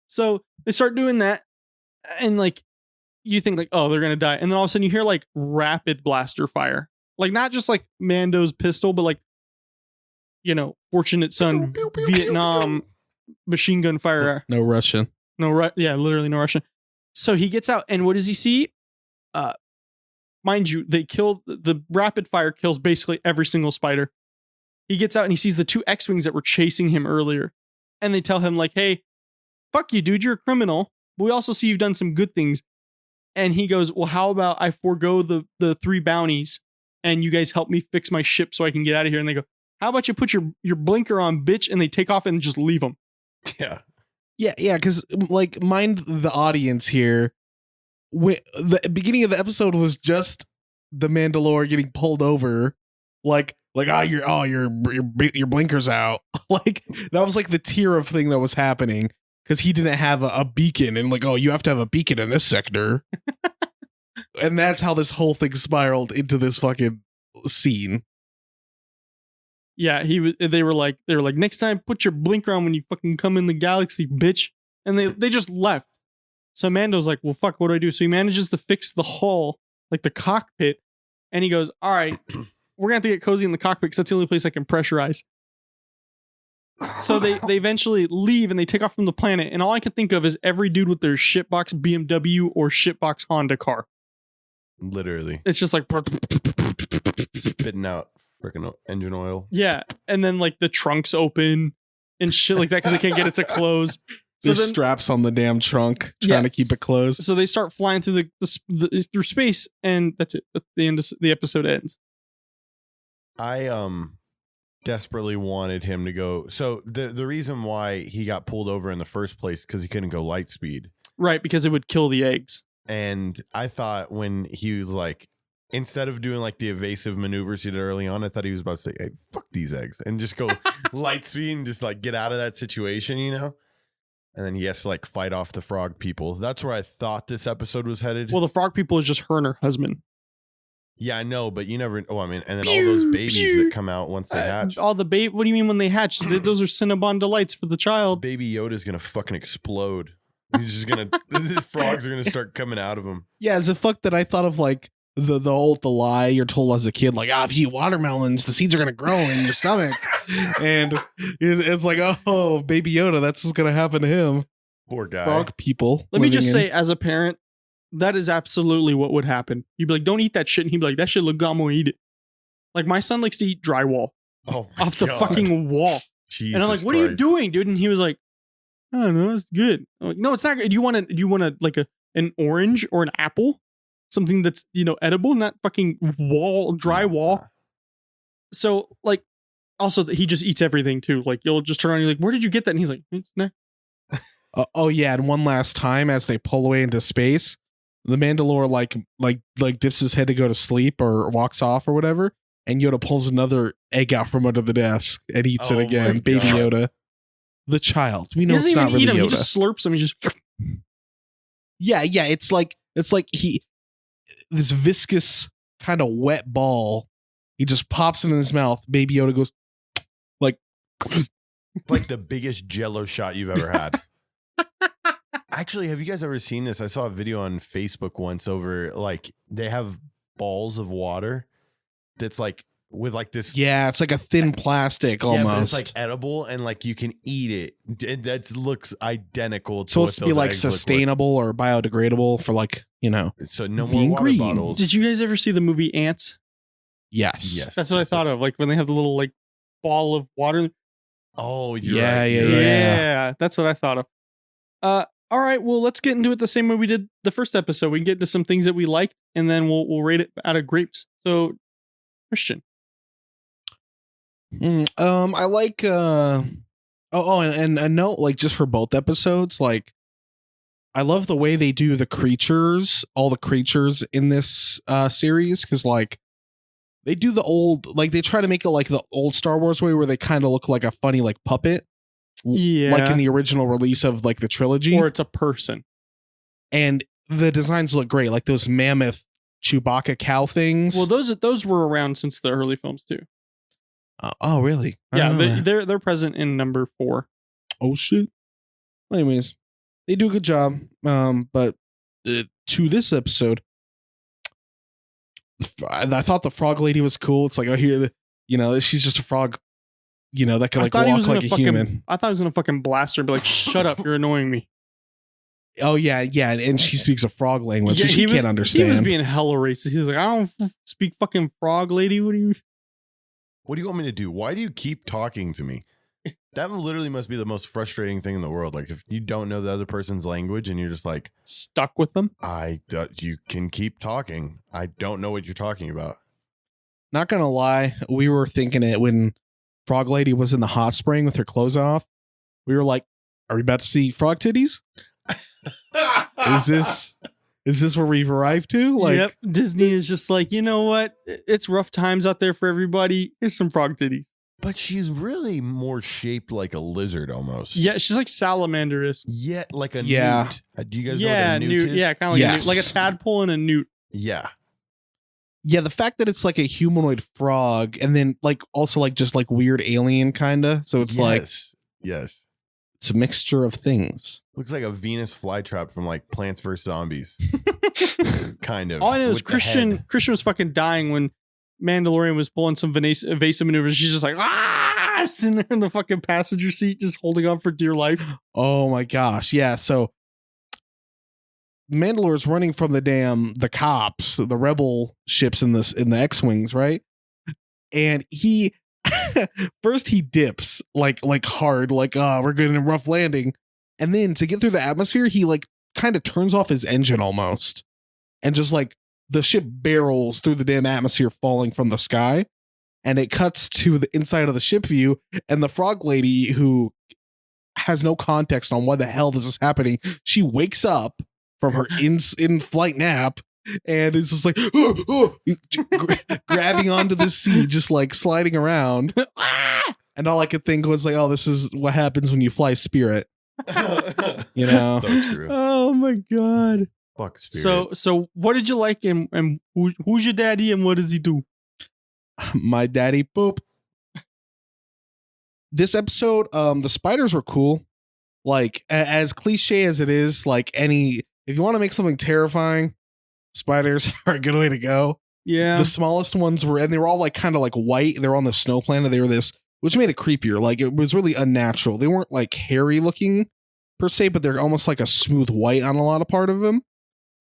So they start doing that. And like, you think like, oh, they're going to die. And then all of a sudden you hear like rapid blaster fire. Like not just like Mando's pistol, but like, you know, Fortunate Son, Vietnam machine gun fire. No Russian. Yeah, literally no Russian. So he gets out, and what does he see? Mind you, the rapid fire kills basically every single spider. He gets out and he sees the 2 X-Wings that were chasing him earlier. And they tell him like, hey, fuck you, dude, you're a criminal. But we also see you've done some good things. And he goes, well, how about I forego the 3 bounties and you guys help me fix my ship so I can get out of here? And they go, how about you put your blinker on, bitch? And they take off and just leave him. Yeah. Yeah, because like, mind the audience here. The beginning of the episode was just the Mandalore getting pulled over, like your blinker's out. Like that was like the tier of thing that was happening because he didn't have a beacon, and like, oh, you have to have a beacon in this sector. And that's how this whole thing spiraled into this fucking scene. Yeah, they were like, next time put your blinker on when you fucking come in the galaxy, bitch. And they just left. So Mando's like, well, fuck, what do I do? So he manages to fix the hull, like the cockpit. And he goes, all right, we're going to have to get cozy in the cockpit because that's the only place I can pressurize. So they eventually leave and they take off from the planet. And all I can think of is every dude with their shitbox BMW or shitbox Honda car. Literally. It's just like... Spitting out freaking engine oil. Yeah. And then like the trunks open and shit like that because they can't get it to close. So There's straps on the damn trunk trying to keep it closed. So they start flying through through space, and that's it. At the end of the episode ends. I desperately wanted him to go. So the reason why he got pulled over in the first place because he couldn't go light speed. Right, because it would kill the eggs. And I thought when he was like, instead of doing like the evasive maneuvers he did early on, I thought he was about to say, hey, fuck these eggs, and just go light speed and just like get out of that situation, you know? And then he has to like fight off the frog people. That's where I thought this episode was headed. Well, the frog people is just her and her husband. Yeah, I know, but you never. Oh, I mean, and then all those babies that come out once they hatch. All the baby. What do you mean when they hatch? Those are Cinnabon delights for the child. Baby Yoda's gonna fucking explode. He's just gonna. The frogs are gonna start coming out of him. Yeah, as a fuck that I thought of like the lie you're told as a kid, like, if you eat watermelons, the seeds are gonna grow in your stomach, and it's like, oh, Baby Yoda, that's what's gonna happen to him. Poor guy. Frog people. Let me living just in- say, as a parent, that is absolutely what would happen. You'd be like, don't eat that shit. And he'd be like, that shit look good, I'm gonna eat it. Like, my son likes to eat drywall Oh my off the God. fucking wall. Jesus And I'm like, what are you Christ. doing, dude? And he was like, I don't know, it's good. I'm like, no, it's not good. Do you want like an orange or an apple? Something that's, edible, not fucking drywall. So, like, also he just eats everything too. Like, you'll just turn around and you're like, where did you get that? And he's like, it's there. oh yeah, and one last time as they pull away into space, the Mandalore like dips his head to go to sleep or walks off or whatever, and Yoda pulls another egg out from under the desk and eats it Oh again. my Baby God. Yoda, the child. We He know doesn't it's not even really eat them. Yoda. He just slurps them. He just Yeah, it's like he this viscous kind of wet ball. He just pops it in his mouth. Baby Yoda goes like Like the biggest Jello shot you've ever had. Actually, have you guys ever seen this? I saw a video on Facebook once over like they have balls of water that's like with like this. yeah, it's like a thin plastic Yeah, but almost. it's like edible and like you can eat it. That looks identical. It's supposed to be like sustainable or biodegradable for like, So no being more water green. bottles. Did you guys ever see the movie Ants? yes. Yes. That's what I thought of. Like when they have the little like ball of water. Oh, you're Yeah, right. yeah, You're right. Yeah, that's what I thought of. All right, well, let's get into it the same way we did the first episode. We can get into some things that we liked, and then we'll rate it out of grapes. So, Christian. I like and a note, like, just for both episodes, like, I love the way they do the creatures, all the creatures in this series, because like they do the old, like they try to make it like the old Star Wars way where they kind of look like a funny like puppet. Yeah. Like in the original release of like the trilogy. Or it's a person. And the designs look great, like those mammoth Chewbacca cow things. Well, those were around since the early films too. Oh really? I Yeah, don't know that. they're present in number 4. Oh shit. Anyways, they do a good job. But to this episode, I thought the frog lady was cool. It's like, oh, here, she's just a frog, that can like walk like a human. I thought he was gonna fucking blast her and be like, "Shut up, you're annoying me." Oh yeah, and she speaks a frog language, so she he can't understand. He was being hella racist. He was like, "I don't speak fucking frog, lady. What do you?" What do you want me to do? Why do you keep talking to me? That literally must be the most frustrating thing in the world. Like if you don't know the other person's language and you're just like Stuck with them. you can keep talking. I don't know what you're talking about. Not gonna lie, we were thinking it when Frog Lady was in the hot spring with her clothes off. We were like, "Are we about to see frog titties? Is this where we've arrived to?" Like, Yep. Disney is just like, you know what? It's rough times out there for everybody. Here's some frog titties. But she's really more shaped like a lizard almost. Yeah, she's like salamander-ish. Yeah, like a Yeah. newt. Do you guys know Yeah, what a newt newt. is? Yeah, kind of like Yes. a newt, like a tadpole and a newt. Yeah. yeah, the fact that it's like a humanoid frog, and then like also like just like weird alien kinda. So it's like Yes. it's a mixture of things. Looks like a Venus flytrap from like Plants vs. Zombies. Kind of. All I know is with the head. Christian was fucking dying when Mandalorian was pulling some evasive maneuvers. She's just like, sitting there in the fucking passenger seat, just holding on for dear life. Oh my gosh. Yeah. So Mandalore's running from the cops, the rebel ships in the X-Wings, right? And he first he dips like hard, like, we're getting a rough landing. And then to get through the atmosphere, he like kind of turns off his engine almost. And just like the ship barrels through the damn atmosphere falling from the sky. And it cuts to the inside of the ship view, and the frog lady, who has no context on why the hell this is happening, she wakes up from her in-flight nap and is just like grabbing onto the seat, just like sliding around. And all I could think was like, oh, this is what happens when you fly Spirit. You know? So true. Oh my god. Fuck Spirit. So what did you like, and who's your daddy, and what does he do? My daddy poop. This episode, the spiders were cool. Like as cliche as it is, like if you want to make something terrifying, spiders are a good way to go. Yeah. The smallest ones they were all like kind of like white. They were on the snow planet. They were this, which made it creepier. Like it was really unnatural. They weren't like hairy looking per se, but they're almost like a smooth white on a lot of part of them.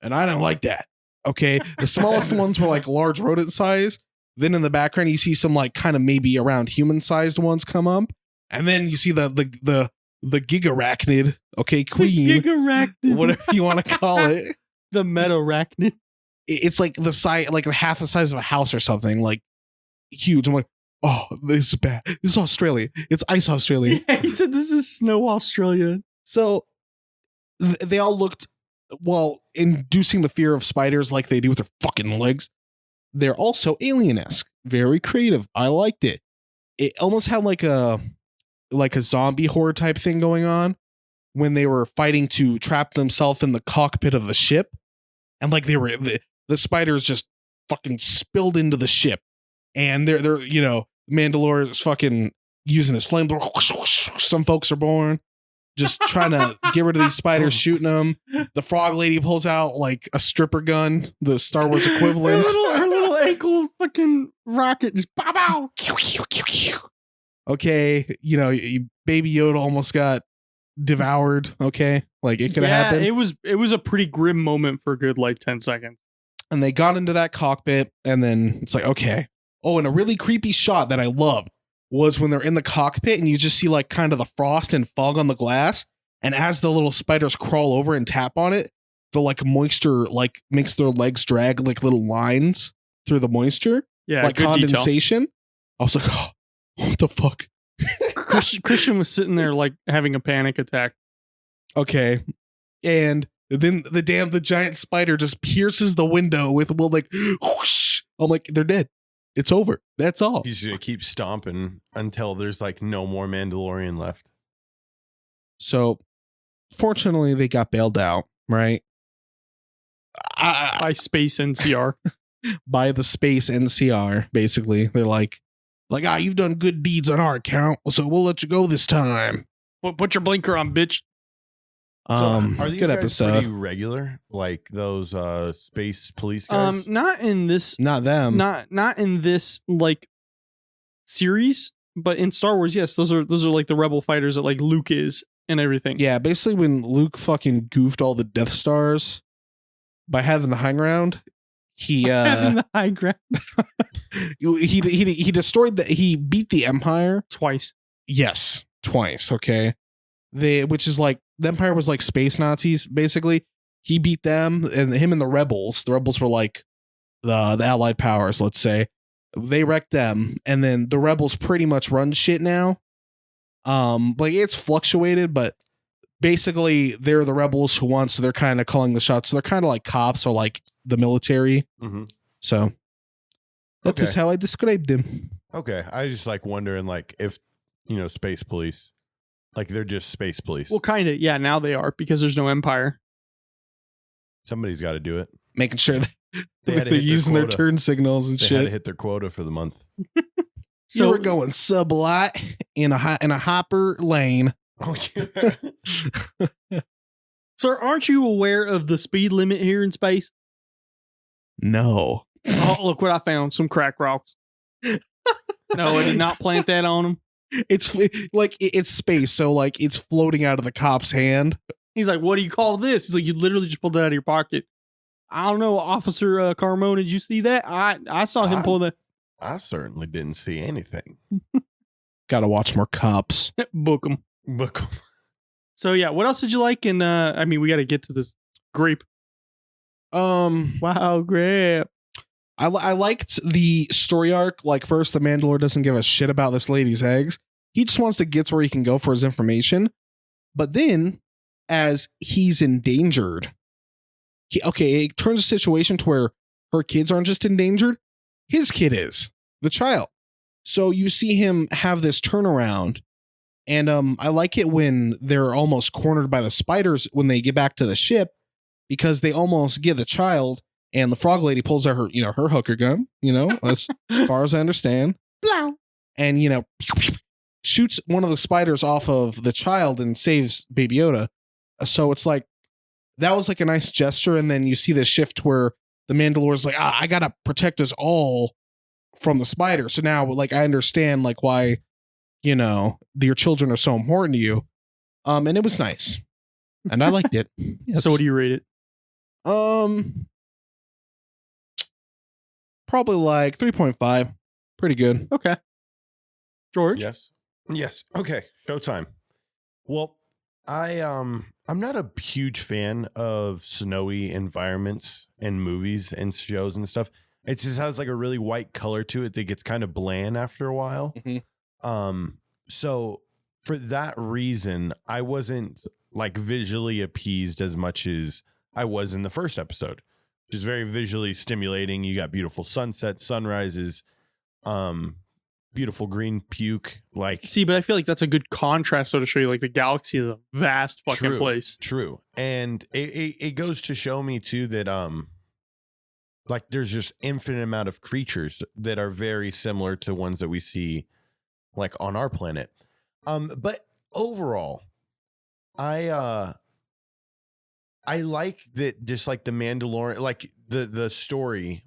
And I don't like that. Okay. The smallest ones were like large rodent size. Then in the background, you see some like kind of maybe around human sized ones come up. And then you see the gigarachnid. Okay. Queen. Gigarachnid. Whatever you want to call it. The metarachnid. It's like the size, like half the size of a house or something, like huge. I'm like, oh, this is bad. This is Australia. It's ice Australia. Yeah, he said this is snow Australia. So they all looked, well, inducing the fear of spiders like they do with their fucking legs. They're also alien-esque, very creative. I liked it. It almost had like a zombie horror type thing going on when they were fighting to trap themselves in the cockpit of the ship, and like they were the spiders just fucking spilled into the ship, and they're Mandalorian is fucking using his flamethrower. Some folks are born just trying to get rid of these spiders, shooting them. The frog lady pulls out like a stripper gun, the Star Wars equivalent. Her little ankle fucking rocket just pow pow. Okay, Baby Yoda almost got devoured. Okay, like it could have happened. It was a pretty grim moment for a good like 10 seconds. And they got into that cockpit, and then it's like, okay. Oh, and a really creepy shot that I loved was when they're in the cockpit and you just see like kind of the frost and fog on the glass. And as the little spiders crawl over and tap on it, the like moisture like makes their legs drag like little lines through the moisture. Yeah, like good condensation. Detail. I was like, oh, what the fuck? Christian was sitting there like having a panic attack. Okay. And then the giant spider just pierces the window with like whoosh. I'm like, they're dead. It's over. That's all. He's gonna keep stomping until there's like no more Mandalorian left. So fortunately they got bailed out, right? By space NCR. By the space NCR, basically. They're like, you've done good deeds on our account, so we'll let you go this time. Put your blinker on, bitch. Are these good guys episode. pretty regular, like those space police guys? Not in this. Not them. Not in this like series, but in Star Wars, yes, those are like the rebel fighters that like Luke is and everything. Yeah, basically when Luke fucking goofed all the Death Stars by having the high ground, he having the high ground. he destroyed he beat the Empire twice. Yes, twice. Okay, which is like the Empire was like space Nazis basically. He beat them, and him and the rebels. The rebels were like the Allied powers. Let's say they wrecked them, and then the rebels pretty much run shit now. Like it's fluctuated, but basically they're the rebels who won, so they're kind of calling the shots. So they're kind of like cops or like the military. Mm-hmm. So that's just how I described them. Okay, I just like wondering like if space police, like they're just space police. Well, kind of. Yeah, now they are because there's no Empire. Somebody's got to do it. Making sure that They had to they're hit using their quota. turn signals and They shit. had to hit their quota for the month. So we're going sublight in a hopper lane. Oh yeah. Sir, aren't you aware of the speed limit here in space? No. Oh, look what I found. Some crack rocks. No, I did not plant that on him. It's like it's space, so like it's floating out of the cop's hand. He's like, what do you call this? He's like, you literally just pulled it out of your pocket. I don't know, Officer Carmona, did you see that? I saw him pull that. I certainly didn't see anything. Gotta watch more cops. Book him. But So yeah, what else did you like? And I mean, we got to get to this grape. Wow, grape. I liked the story arc. Like first, the Mandalore doesn't give a shit about this lady's eggs. He just wants to get to where he can go for his information. But then, as he's endangered, it turns a situation to where her kids aren't just endangered. His kid is, the child. So you see him have this turnaround. And I like it when they're almost cornered by the spiders when they get back to the ship, because they almost get the child, and the frog lady pulls out her hooker gun, as far as I understand. Blow. And, shoots one of the spiders off of the child and saves Baby Yoda. So it's like, that was like a nice gesture. And then you see the shift where the Mandalorian's like, I gotta protect us all from the spider. So now, like, I understand like why, your children are so important to you. And it was nice, and I liked it. So what do you rate it? Probably like 3.5. Pretty good. Okay. George? Yes. Okay. Showtime. Well, I'm not a huge fan of snowy environments in movies and shows and stuff. It just has like a really white color to it that gets kind of bland after a while. Mhm. So for that reason, I wasn't like visually appeased as much as I was in the first episode, which is very visually stimulating. You got beautiful sunsets, sunrises, beautiful green puke. Like, See, but I feel like that's a good contrast, so to show you like the galaxy is a vast fucking place. True. And it goes to show me too that like there's just infinite amount of creatures that are very similar to ones that we see like on our planet. But overall, I like that, just like the Mandalorian, like the story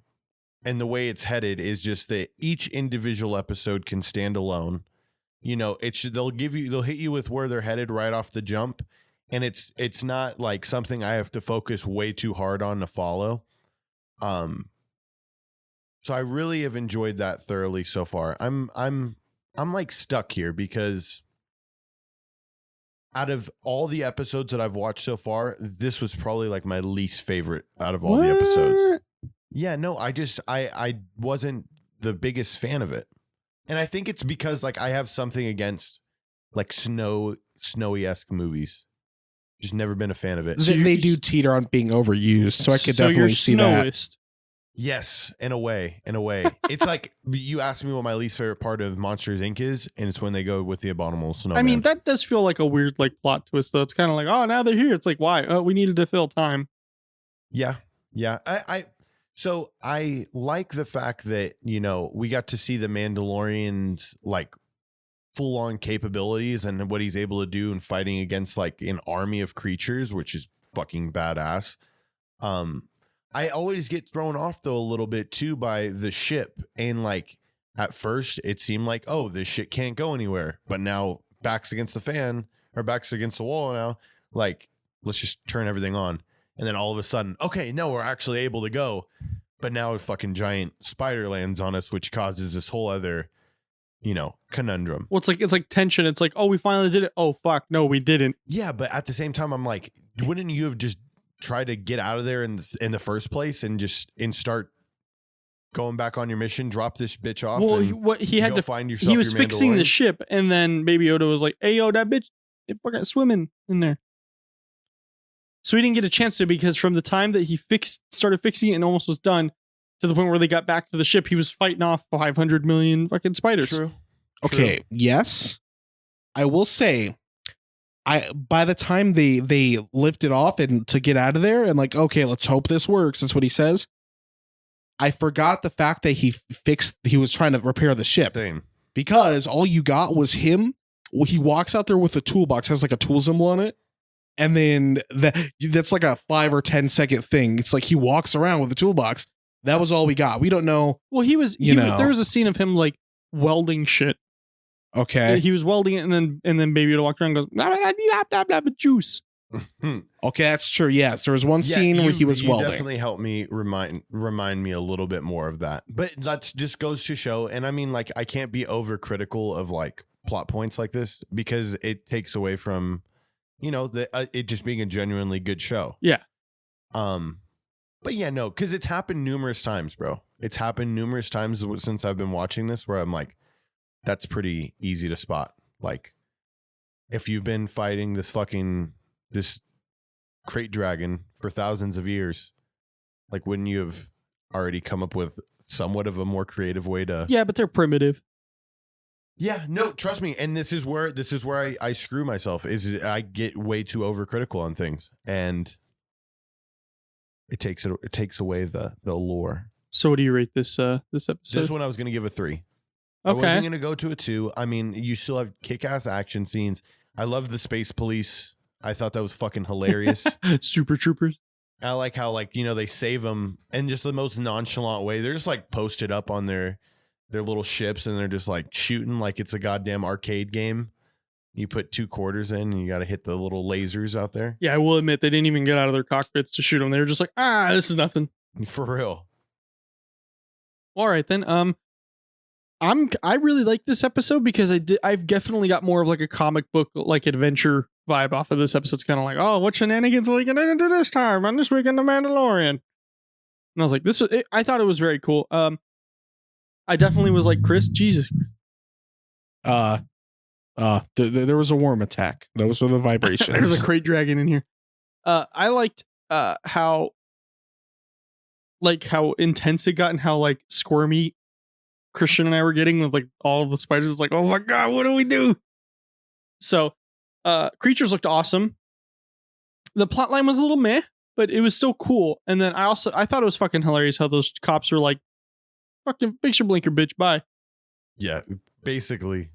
and the way it's headed is just that each individual episode can stand alone. They'll hit you with where they're headed right off the jump, and it's not like something I have to focus way too hard on to follow. So I really have enjoyed that thoroughly so far. I'm like stuck here because out of all the episodes that I've watched so far, this was probably like my least favorite out of all the episodes. Yeah, no, I wasn't the biggest fan of it. And I think it's because like I have something against like snowy-esque movies. Just never been a fan of it. They do teeter on being overused, so I could definitely see that. Yes, in a way. It's like you asked me what my least favorite part of Monsters Inc. is, and it's when they go with the abominable snowman. I mean, that does feel like a weird like plot twist, though. It's kind of like, oh, now they're here. It's like, why? Oh, we needed to fill time. Yeah. So I like the fact that, we got to see the Mandalorian's like full on capabilities and what he's able to do in fighting against like an army of creatures, which is fucking badass. I always get thrown off though a little bit too by the ship, and like at first it seemed like, oh, this shit can't go anywhere, but now backs against the wall now, like let's just turn everything on, and then all of a sudden, okay, no, we're actually able to go, but now a fucking giant spider lands on us, which causes this whole other conundrum. Well, it's like tension. It's like, oh, we finally did it. Oh fuck, no, we didn't. Yeah, but at the same time, I'm like, wouldn't you have just try to get out of there in the first place and start going back on your mission, drop this bitch off? Well, he had to find yourself. He was fixing the ship, and then Baby Yoda was like, "Hey, yo, that bitch, it forgot swimming in there." So he didn't get a chance to, because from the time that he started fixing it and almost was done to the point where they got back to the ship, he was fighting off 500 million fucking spiders. True. Okay. Yes, I will say, by the time they lift it off and to get out of there and like, okay, let's hope this works, that's what he says, I forgot the fact that he was trying to repair the ship. Same. Because all you got was him. He walks out there with a toolbox, has like a tool symbol on it, and then that's like a 5 or 10 second thing. It's like he walks around with a toolbox. That was all we got. We don't know. Well, there was a scene of him like welding shit. Okay. He was welding it, and then Baby Yoda walked around and goes, blah, blah, blah, blah, juice. Okay, that's true. Yes, there was one scene where he was welding. Definitely helped me remind me a little bit more of that. But that just goes to show, and I mean, like, I can't be overcritical of like plot points like this because it takes away from, it just being a genuinely good show. Yeah. But yeah, no, because it's happened numerous times, bro. It's happened numerous times since I've been watching this where I'm like, that's pretty easy to spot. Like, if you've been fighting this crate dragon for thousands of years, like, wouldn't you have already come up with somewhat of a more creative way to? Yeah, but they're primitive. Yeah, no, trust me. And this is where I screw myself, is I get way too overcritical on things, and it takes away the lore. So what do you rate this episode? This one I was going to give a 3. Okay. I wasn't going to go to a 2. I mean, you still have kick-ass action scenes. I love the space police. I thought that was fucking hilarious. Super troopers. I like how they save them in just the most nonchalant way. They're just like posted up on their little ships and they're just like shooting like it's a goddamn arcade game. You put 2 quarters in and you got to hit the little lasers out there. Yeah, I will admit they didn't even get out of their cockpits to shoot them. They were just like, this is nothing. For real. All right then. I really like this episode because I've definitely got more of like a comic book like adventure vibe off of this episode. It's kind of like, oh, what shenanigans will we get into this time on this week in the Mandalorian? And I was like, I thought it was very cool. I definitely was like, Chris, Jesus. There was a worm attack. Those were the vibrations. There's a crate dragon in here. I liked how intense it got and how like squirmy Christian and I were getting with like all of the spiders. Like, oh my god, what do we do? So creatures looked awesome. The plotline was a little meh, but it was still cool. And then I thought it was fucking hilarious how those cops were like, fucking fix your blinker, bitch, bye. Yeah, basically.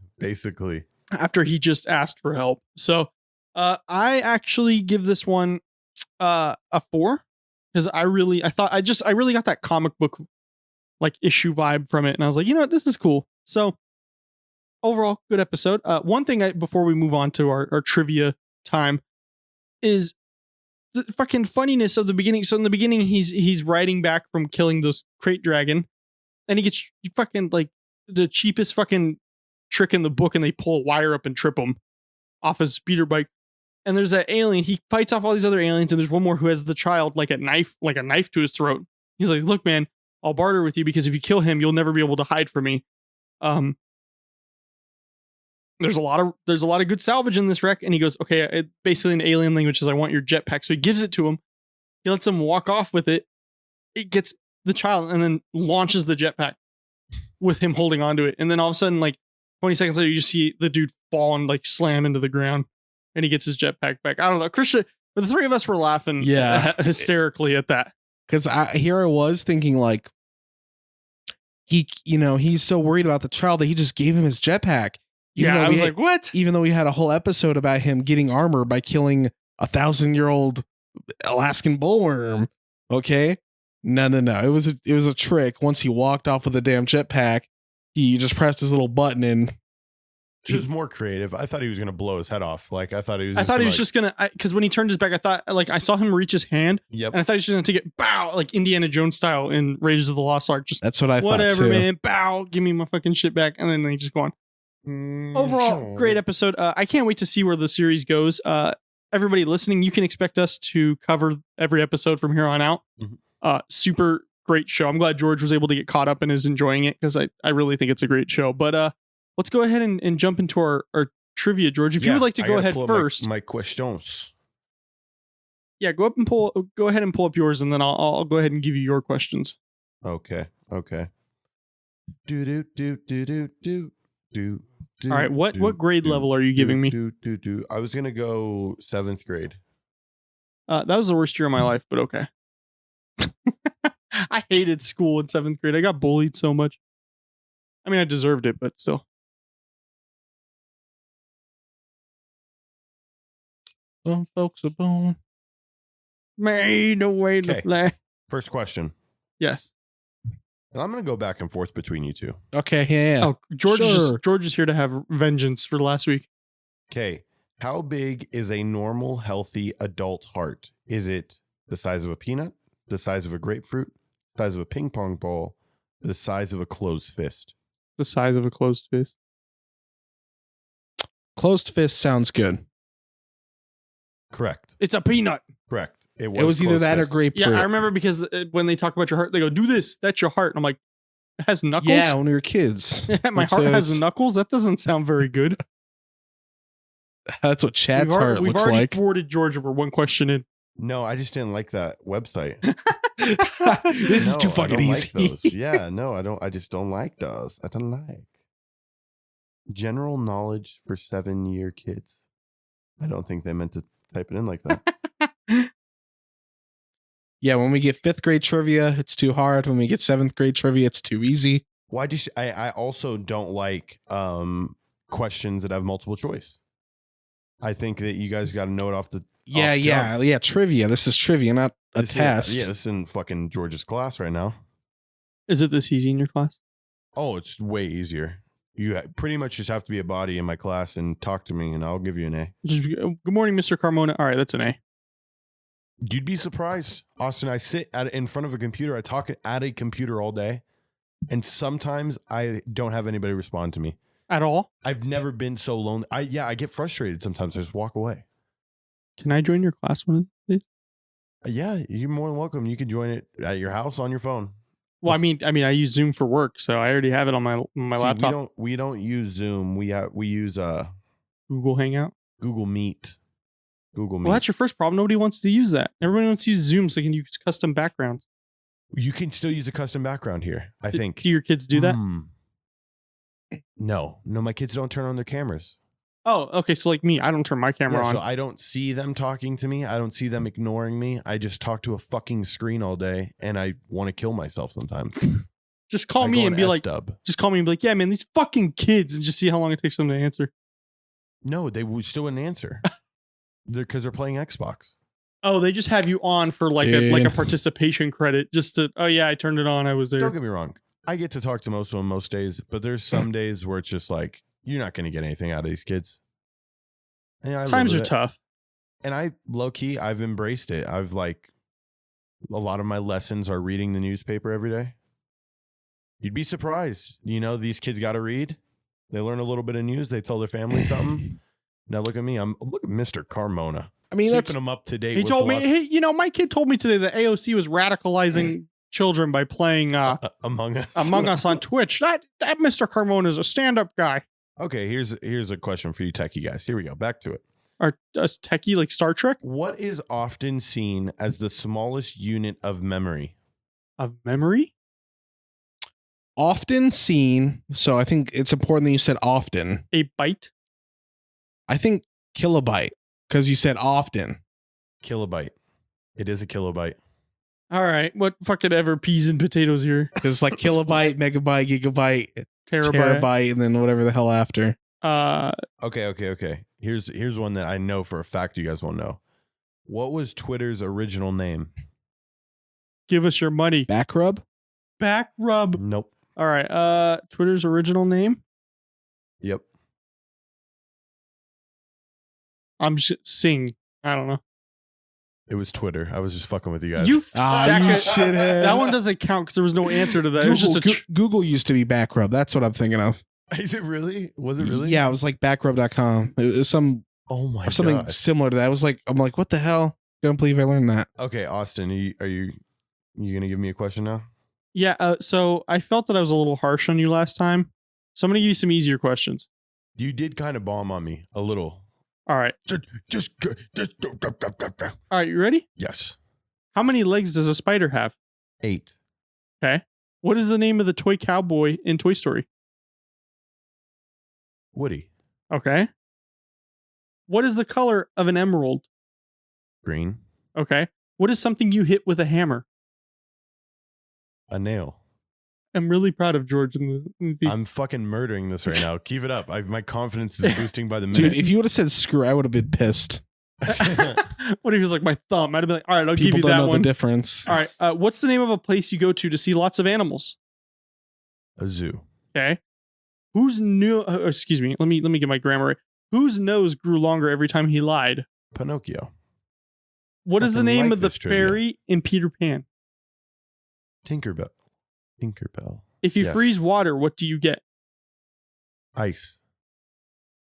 After he just asked for help. So I actually give this one a 4 because I really got that comic book like issue vibe from it, and I was like, you know what, this is cool. So overall, good episode. One thing before we move on to our trivia time is the fucking funniness of the beginning. So in the beginning, he's riding back from killing those crate dragon, and he gets fucking like the cheapest fucking trick in the book, and they pull a wire up and trip him off his speeder bike. And there's that alien. He fights off all these other aliens, and there's one more who has the child like a knife to his throat. He's like, look, man, I'll barter with you because if you kill him, you'll never be able to hide from me. There's a lot of good salvage in this wreck. And he goes, okay, basically in alien language says, I want your jetpack. So he gives it to him. He lets him walk off with it. It gets the child and then launches the jetpack with him holding onto it. And then all of a sudden, like 20 seconds later, you just see the dude fall and like slam into the ground and he gets his jetpack back. I don't know. Christian, the 3 of us were laughing hysterically at that. Because I was thinking like, he's so worried about the child that he just gave him his jetpack. I was like, what? Even though we had a whole episode about him getting armor by killing 1,000-year-old Alaskan bullworm. Okay. No. It was a trick. Once he walked off with the damn jetpack, he just pressed his little button and She was more creative. I thought he was going to blow his head off. Like, I thought he was just going to, because when he turned his back, I thought, like, I saw him reach his hand. Yep. And I thought he was just going to take it, bow, like Indiana Jones style in Raiders of the Lost Ark. Just that's what I thought. Whatever, too. man. Bow, give me my fucking shit back. And then they just go on. Overall, great episode. I can't wait to see where the series goes. Everybody listening, you can expect us to cover every episode from here on out. Mhm. Super great show. I'm glad George was able to get caught up and is enjoying it because I really think it's a great show. But let's go ahead and jump into our trivia, George. If you would like to go ahead first. My questions. Yeah, go ahead and pull up yours, and then I'll go ahead and give you your questions. Okay. Do. All right, what grade level are you giving me? I was gonna go 7th grade. That was the worst year of my life, but okay. I hated school in 7th grade. I got bullied so much. I mean, I deserved it, but still. Some folks are born Made a way to play. First question. Yes. And I'm gonna go back and forth between you two. Okay, yeah. Oh, George Sure. is here to have vengeance for last week. Okay. How big is a normal, healthy adult heart? Is it the size of a peanut, the size of a grapefruit, the size of a ping pong ball, the size of a closed fist? The size of a closed fist. Closed fist sounds good. Correct. It's a peanut. Correct. It It was either closed that or fist. grapefruit. Yeah, I remember because when they talk about your heart, they go, do this. That's your heart. And I'm like, it has knuckles? Yeah, when we were kids. My It heart has says- knuckles? That doesn't sound very good. That's what Chad's heart We've looks already like. thwarted Georgia. We're one question in. No, I just didn't like that website. This is No, too I fucking don't easy. like those. Yeah, no, I don't. I just don't like those. I don't like. General knowledge for 7-year kids. I don't think they meant to type it in like that. Yeah, when we get 5th grade trivia, it's too hard. When we get 7th grade trivia, it's too easy. Why do you, I also don't like questions that have multiple choice. I think that you guys got to know it off the Yeah. Trivia. This is trivia, not a test. Yeah, this isn't fucking George's class right now. Is it this easy in your class? Oh, it's way easier. You pretty much just have to be a body in my class and talk to me, and I'll give you an A. Good morning, Mr. Carmona. All right, that's an A. You'd be surprised, Austin. I sit in front of a computer. I talk at a computer all day, and sometimes I don't have anybody respond to me At all? I've never been so lonely. I get frustrated sometimes. I just walk away. Can I join your class one of these? Yeah, you're more than welcome. You can join it at your house on your phone. Well, I mean, I use Zoom for work, so I already have it on my laptop. We don't use Zoom. We use Google Hangout. Google Meet. Google Meet. Well, that's your first problem. Nobody wants to use that. Everybody wants to use Zoom so they can use custom backgrounds. You can still use a custom background here, I think. Do your kids do that? No, my kids don't turn on their cameras. Oh, okay. So like me, I don't turn my camera on. So I don't see them talking to me. I don't see them ignoring me. I just talk to a fucking screen all day, and I want to kill myself sometimes. Just call me and be like, yeah, man, these fucking kids, and just see how long it takes them to answer. No, they still wouldn't answer. Because they're playing Xbox. Oh, they just have you on for like a participation credit, just to. Oh yeah, I turned it on. I was there. Don't get me wrong. I get to talk to most of them most days, but there's some days where it's just like, you're not going to get anything out of these kids. And times are tough. And I, low key, I've embraced it. I've like, a lot of my lessons are reading the newspaper every day. You'd be surprised. These kids got to read. They learn a little bit of news. They tell their family something. Now look at me. Look at Mr. Carmona. I mean, keeping them up to date. He told me, my kid told me today that AOC was radicalizing children by playing Among Us. Among Us on Twitch. That Mr. Carmona is a stand-up guy. Okay, here's a question for you techie guys. Here we go. Back to it. Are us techie like Star Trek? What is often seen as the smallest unit of memory? Of memory? Often seen. So I think it's important that you said often. A byte? I think kilobyte, because you said often. Kilobyte. It is a kilobyte. All right. What fucking ever peas and potatoes here? Because it's like kilobyte, megabyte, gigabyte, terabyte, and then whatever the hell after. Okay. Here's one that I know for a fact you guys won't know. What was Twitter's original name? Give us your money. Backrub? Backrub. Nope. All right. Twitter's original name? Yep. I'm Sing. I don't know. It was Twitter. I was just fucking with you guys. You shithead. That one doesn't count because there was no answer to that. Google, it was just Google used to be Backrub. That's what I'm thinking of. Is it really? Was it really? Yeah, it was like backrub.com. It was something God. similar to that. I'm like, what the hell? I don't believe I learned that. Okay, Austin, are you gonna give me a question now? Yeah. So I felt that I was a little harsh on you last time, so I'm gonna give you some easier questions. You did kind of bomb on me a little. All right. Just. All right. You ready? Yes. How many legs does a spider have? 8. Okay. What is the name of the toy cowboy in Toy Story? Woody. Okay. What is the color of an emerald? Green. Okay. What is something you hit with a hammer? A nail. I'm really proud of George. I'm fucking murdering this right now. Keep it up. My confidence is boosting by the minute. Dude, if you would have said screw, I would have been pissed. What if he was like my thumb? I'd have been like, all right, I'll People give you don't that know one. The difference. All right. What's the name of a place you go to see lots of animals? A zoo. Okay. Excuse me. Let me get my grammar right. Whose nose grew longer every time he lied? Pinocchio. What is the Fucking name like of the this trivia. fairy in Peter Pan? Tinkerbell. If you Yes. freeze water, what do you get? Ice.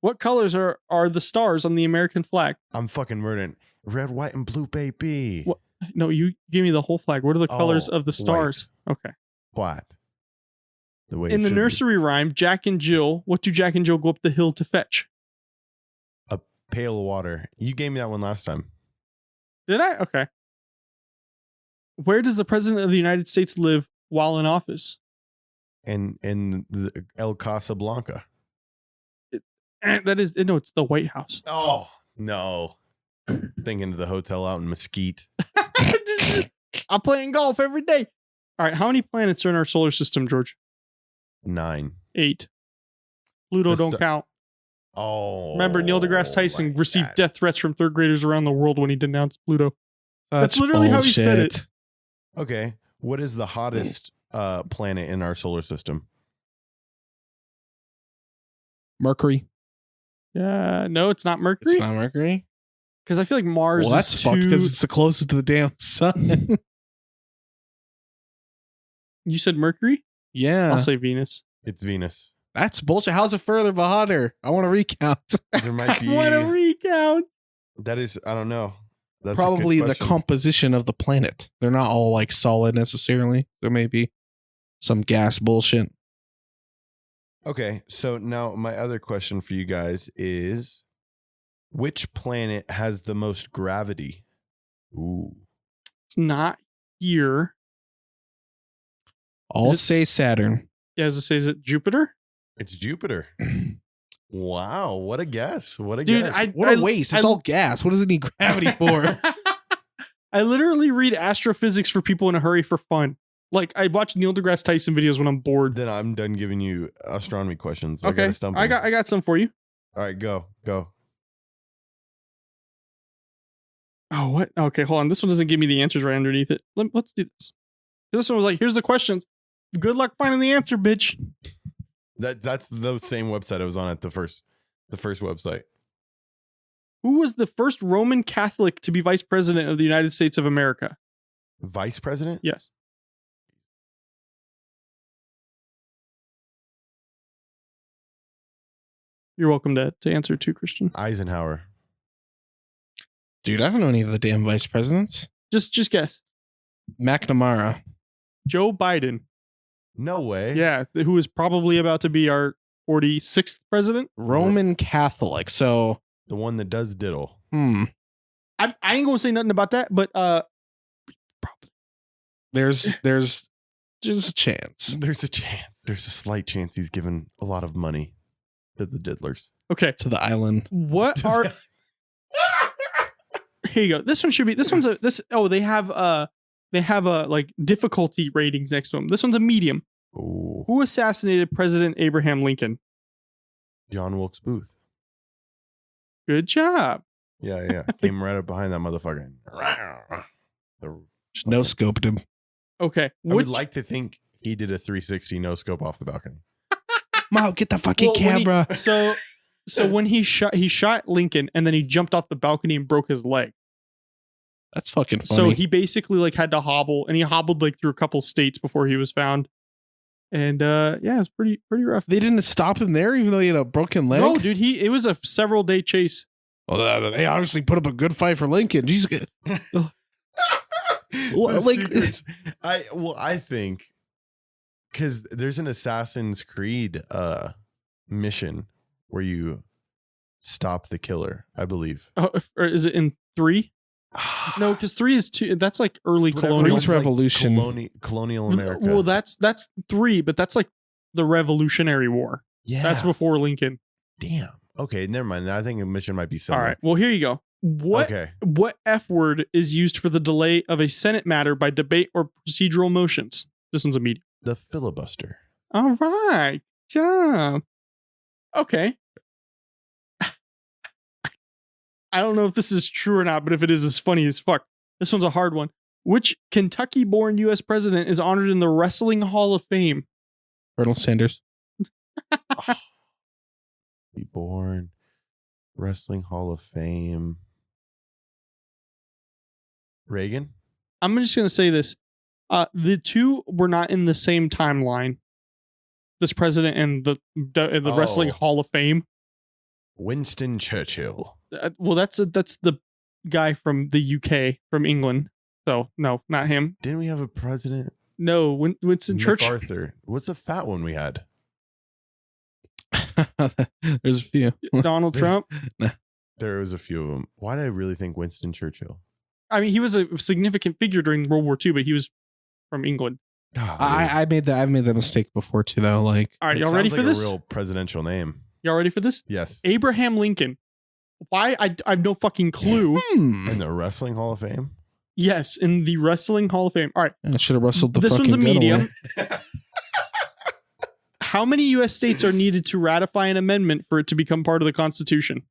What colors are the stars on the American flag? I'm fucking murdering. Red, white, and blue, baby. What? No, you give me the whole flag. What are the colors of the stars? Okay. What? The way In it the should be. nursery rhyme, Jack and Jill, what do Jack and Jill go up the hill to fetch? A pail of water. You gave me that one last time. Did I? Okay. Where does the President of the United States live while in office? In the El Casablanca. It's the White House. Oh, no. Thinking of the hotel out in Mesquite. I'm playing golf every day. All right. How many planets are in our solar system, George? 9. 8. Pluto The don't sta- count. Oh, Remember, Neil deGrasse Tyson my received God. death threats from third graders around the world when he denounced Pluto. That's literally how he said it. Okay, what is the hottest planet in our solar system? Mercury. Yeah, no, it's not Mercury. It's not Mercury. Because I feel like Mars Well, that's is fucked too. because it's the closest to the damn sun. You said Mercury? Yeah. I'll say Venus. It's Venus. That's bullshit. How's it further but hotter? I want to recount. There might be. What a recount! That is, I don't know. That's a good Probably the question. composition of the planet. They're not all like solid necessarily. There may be some gas bullshit. Okay, so now my other question for you guys is, which planet has the most gravity? Ooh. It's not here. I'll Is it say Saturn. Yeah, as it says, is it Jupiter? It's Jupiter. Wow, what a guess. What a Dude, guess. What a waste. It's all gas. What does it need gravity for? I literally read astrophysics for people in a hurry for fun. Like, I watch Neil deGrasse Tyson videos when I'm bored. Then I'm done giving you astronomy questions. Okay, gotta stump I you. got some for you. All right, go. Oh, what? Okay, hold on. This one doesn't give me the answers right underneath it. Let's do this. This one was like, here's the questions. Good luck finding the answer, bitch. That's the same website I was on at the first website. Who was the first Roman Catholic to be vice president of the United States of America? Vice president? Yes. You're welcome to answer too, Christian. Eisenhower. Dude, I don't know any of the damn vice presidents. Just guess. McNamara. Joe Biden. No way. Yeah, who is probably about to be our 46th president. Roman Catholic. So, The one that does diddle. I ain't gonna say nothing about that, but probably. there's just a chance. There's a chance. There's a slight chance he's given a lot of money to the diddlers. Okay. To the island. What are Here you go. This one should be they have like difficulty ratings next to them. This one's a medium. Ooh. Who assassinated President Abraham Lincoln? John Wilkes Booth. Good job. Yeah. Came right up behind that motherfucker. No scoped him. Okay. I would like to think he did a 360 no scope off the balcony. Mo, get the fucking when camera. So when he shot Lincoln and then he jumped off the balcony and broke his leg. That's fucking funny. So he basically like had to hobble, and he hobbled like through a couple states before he was found. And it's pretty rough. They didn't stop him there, even though he had a broken leg. No, dude, it was a several day chase. Well, they obviously put up a good fight for Lincoln. Jesus. Well, like- I think because there's an Assassin's Creed mission where you stop the killer, I believe. Or is it in 3? No, because 3 is 2. That's like early Whatever, colonial. Three's Revolution. Colonial America. Well, that's 3, but that's like the Revolutionary War. yeah. That's before Lincoln. Damn. Okay, never mind. I think a mission might be similar. All right. Well, here you go. What F word is used for the delay of a Senate matter by debate or procedural motions? This one's a medium. The filibuster. All right. Good job. Okay. I don't know if this is true or not, but if it is, it's funny as fuck. This one's a hard one. Which Kentucky-born U.S. president is honored in the Wrestling Hall of Fame? Colonel Sanders. Be born. Wrestling Hall of Fame. Reagan? I'm just going to say this. The two were not in the same timeline. This president and the Wrestling Hall of Fame. Winston Churchill. Well, that's the guy from the UK, from England. So, no, not him. Didn't we have a president? No, Winston Churchill. MacArthur. What's the fat one we had? There's a few. Donald Trump. There was a few of them. Why did I really think Winston Churchill? I mean, he was a significant figure during World War II, but he was from England. I've made that mistake before too, though. Like, All right, y'all ready for this? A real presidential name. Y'all ready for this? Yes. Abraham Lincoln. Why? I have no fucking clue. In the Wrestling Hall of Fame? Yes, in the Wrestling Hall of Fame. All right. I should have wrestled the This fucking one's a gun medium. away. How many U.S. states are needed to ratify an amendment for it to become part of the Constitution?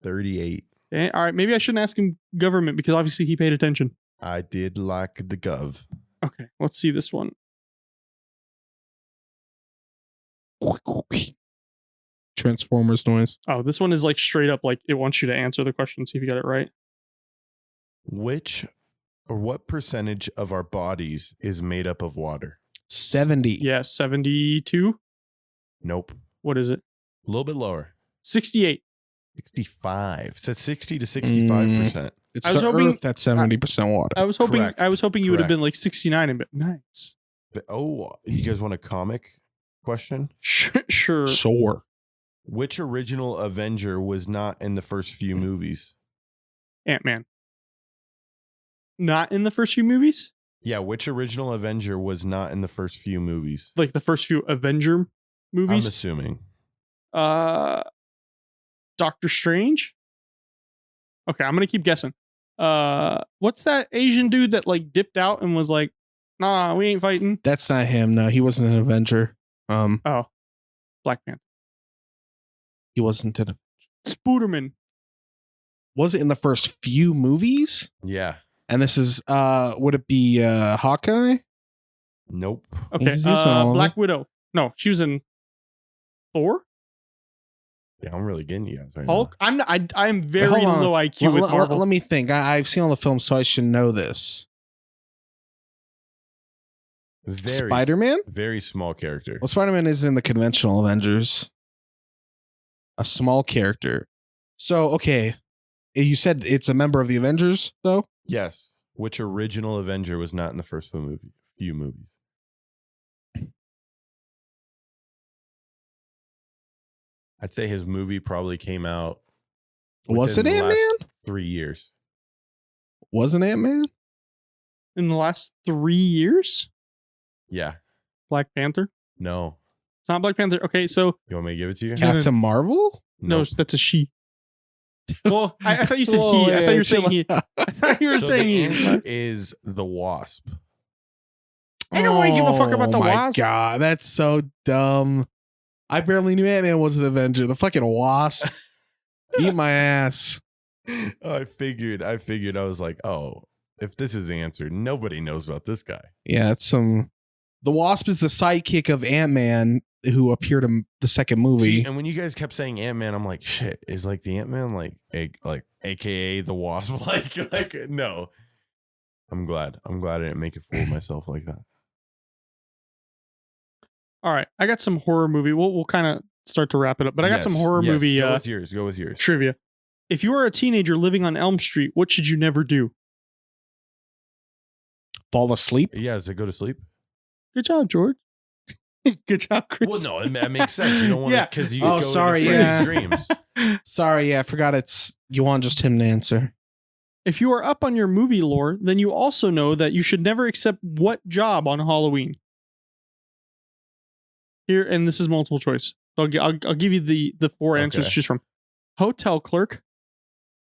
38. Okay, all right, maybe I shouldn't ask him government because obviously he paid attention. I did like the gov. Okay, let's see this one. Transformers noise. Oh, this one is like straight up like it wants you to answer the question, see if you got it right. Which or what percentage of our bodies is made up of water? 70. Yeah, 72. Nope. What is it? A little bit lower. 68. 65. Said 60 to 65%. It's I was the hoping- Earth that's 70% water. I was hoping Correct. you would have Correct. been like 69 and bit nice. Oh, you guys want a comic question? Sure. Sure. Which original Avenger was not in the first few movies? Ant-Man. Not in the first few movies? Yeah, which original Avenger was not in the first few movies? Like the first few Avenger I'm movies? assuming. Doctor Strange? Okay, I'm gonna keep guessing. What's that Asian dude that like dipped out and was like, nah, we ain't fighting? That's not him. No, he wasn't an Avenger. Oh. Black Panther. He wasn't in. Spooderman. Was it in the first few movies? Yeah. And this is would it be Hawkeye? Nope. Okay. He's in all of Black Widow. No, she was in Thor? Yeah, I'm really getting you guys right Hulk? I'm very Hold on. low IQ with Marvel. Let me think. I've seen all the films, so I should know this. now. Very, Spider-Man? very small character. Well, Spider-Man is in the conventional Avengers. A small character. So, okay. You said it's a member of the Avengers, though? Yes. Which original Avenger was not in the first few movies? I'd say his movie probably came out. Was it within the last Ant-Man? 3 years. Wasn't Ant-Man? In the last 3 years? Yeah. Black Panther? No. It's not Black Panther. Okay, so You want me to give it to you? Yeah. Captain Marvel? no, Nope. that's a she. Well, I thought you said Whoa, he. I thought you were saying chill he. out. I thought you were So saying the he. answer is the Wasp. I don't really give a fuck about the Oh my Wasp. God, that's so dumb. I barely knew Ant-Man was an Avenger. The fucking Wasp. Eat my ass. I figured. I was like, oh, if this is the answer, nobody knows about this guy. Yeah, it's some. The Wasp is the sidekick of Ant-Man who appeared in the second movie. See, and when you guys kept saying Ant-Man, I'm like, shit, is like the Ant-Man like AKA the Wasp? like no. I'm glad I didn't make a fool of myself like that. All right, I got some horror movie. We'll kind of start to wrap it up, but I got some horror movie Go with yours. trivia. If you are a teenager living on Elm Street, what should you never do? Fall asleep. Yeah, does it go to sleep? Good job, George. Good job, Chris. Well, no, it makes sense. You don't want to Yeah. because you Oh, go sorry, into yeah. Freddy's dreams. Sorry, yeah, I forgot it's. You want just him to answer. If you are up on your movie lore, then you also know that you should never accept what job on Halloween. Here, and this is multiple choice. So I'll give you the four answers to Okay. choose from: hotel clerk,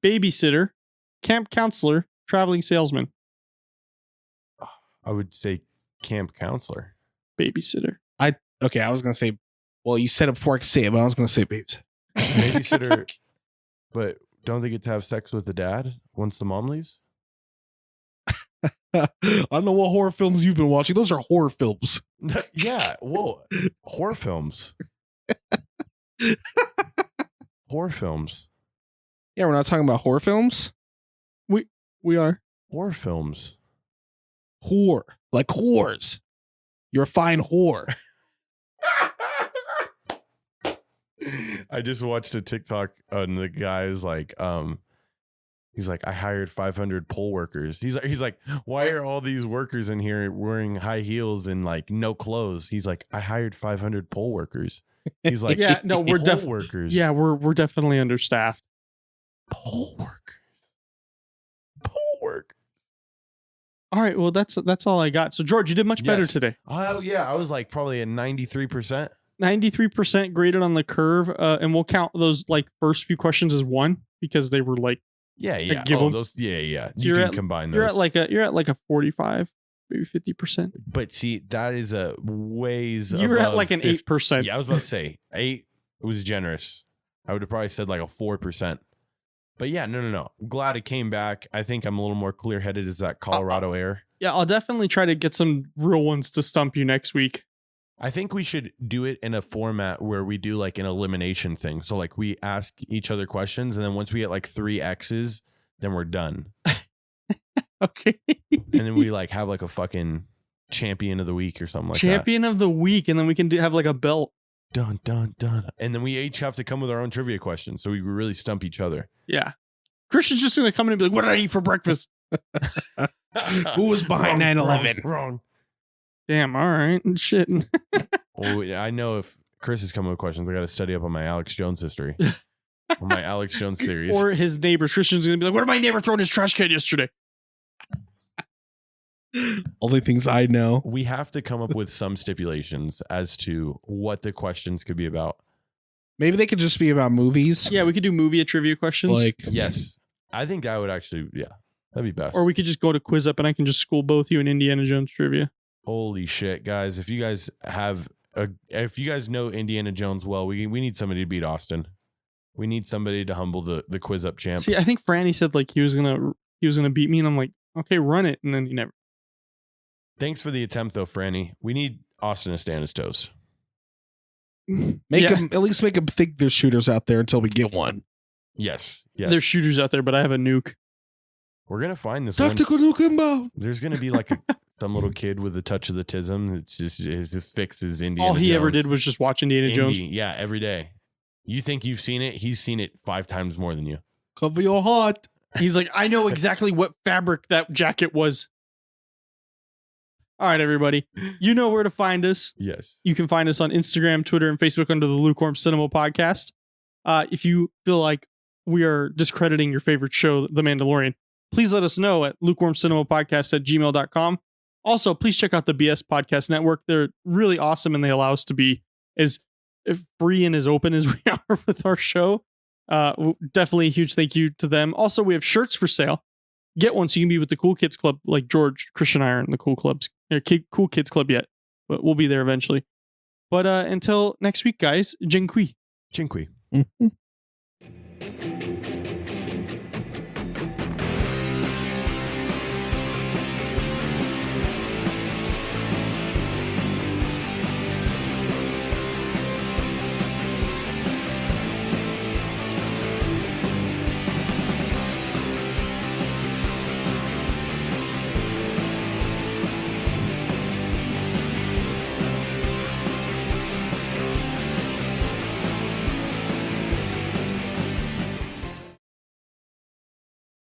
babysitter, camp counselor, traveling salesman. I would say camp counselor. Babysitter. Okay, I was gonna say. Well, you said it before I could say it, but I was gonna say babysitter. Babysitter, but don't they get to have sex with the dad once the mom leaves? I don't know what horror films you've been watching. Those are horror films. Yeah, whoa, horror films. Horror films. Yeah, we're not talking about horror films. We are. Horror films. Whore, like whores. You're a fine whore. I just watched a TikTok and the guy's like, he's like, I hired 500 poll workers. He's like, why are all these workers in here wearing high heels and like no clothes? He's like, I hired 500 poll workers. He's like, Yeah, no, we're poll workers. Yeah, we're definitely understaffed. Poll workers. Poll workers. All right, well that's all I got. So George, you did much better Yes. today. Oh yeah, I was like probably a 93%. 93% graded on the curve, and we'll count those like first few questions as one because they were like Yeah, yeah. give Oh, them- those, yeah. So You you're can at- combine those. you're at like a 45. maybe 50%. But see, that is a ways. You were at above like an 8%. Yeah, I was about to say 8. It was generous. I would have probably said like a 4%. But yeah, no. I'm glad it came back. I think I'm a little more clear headed as that Colorado air. Yeah, I'll definitely try to get some real ones to stump you next week. I think we should do it in a format where we do like an elimination thing. So like we ask each other questions, and then once we get like 3 X's, then we're done. Okay. And then we like have like a fucking champion of the week or something like Champion of the week, and then we can have like a belt. that. Dun. And then we each have to come with our own trivia questions. So we really stump each other. Yeah. Christian's just going to come in and be like, what did I eat for breakfast? Who was behind 9/11? Wrong. Damn, all right. Shit. Well, I know if Chris is coming with questions, I got to study up on my Alex Jones history. On my Alex Jones theories. Or his neighbors. Christian's going to be like, where did my neighbor throw in his trash can yesterday? Only things I know. We have to come up with some stipulations as to what the questions could be about. Maybe they could just be about movies. Yeah, we could do movie trivia questions. Like, Yes. I think that would actually, that'd be best. Or we could just go to Quiz Up and I can just school both you in Indiana Jones trivia. Holy shit, guys. If you guys know Indiana Jones well, we need somebody to beat Austin. We need somebody to humble the Quiz Up champ. See, I think Franny said like he was gonna beat me, and I'm like, okay, run it, and then he never. Thanks for the attempt though, Franny. We need Austin to stay on his toes. make them at least make them think there's shooters out there until we get one. Yes. There's shooters out there, but I have a nuke. We're gonna find this one. Tactical nuke inbound. There's gonna be like some little kid with a touch of the tism. It just fixes Indiana All he Jones. ever did was just watch Indiana Jones. Yeah, every day. You think you've seen it? He's seen it 5 times more than you. Cover your heart. He's like, I know exactly what fabric that jacket was. All right, everybody. You know where to find us. Yes. You can find us on Instagram, Twitter, and Facebook under the Lukewarm Cinema Podcast. If you feel like we are discrediting your favorite show, The Mandalorian, please let us know at lukewarmcinemapodcast@gmail.com. Also, please check out the BS Podcast Network. They're really awesome, and they allow us to be as free and as open as we are with our show. Definitely a huge thank you to them. Also, we have shirts for sale. Get one so you can be with the Cool Kids Club, like George, Christian, and I are in the Cool Kids Club yet, but we'll be there eventually. But until next week, guys, Jinkui. Chinqui. Mm-hmm.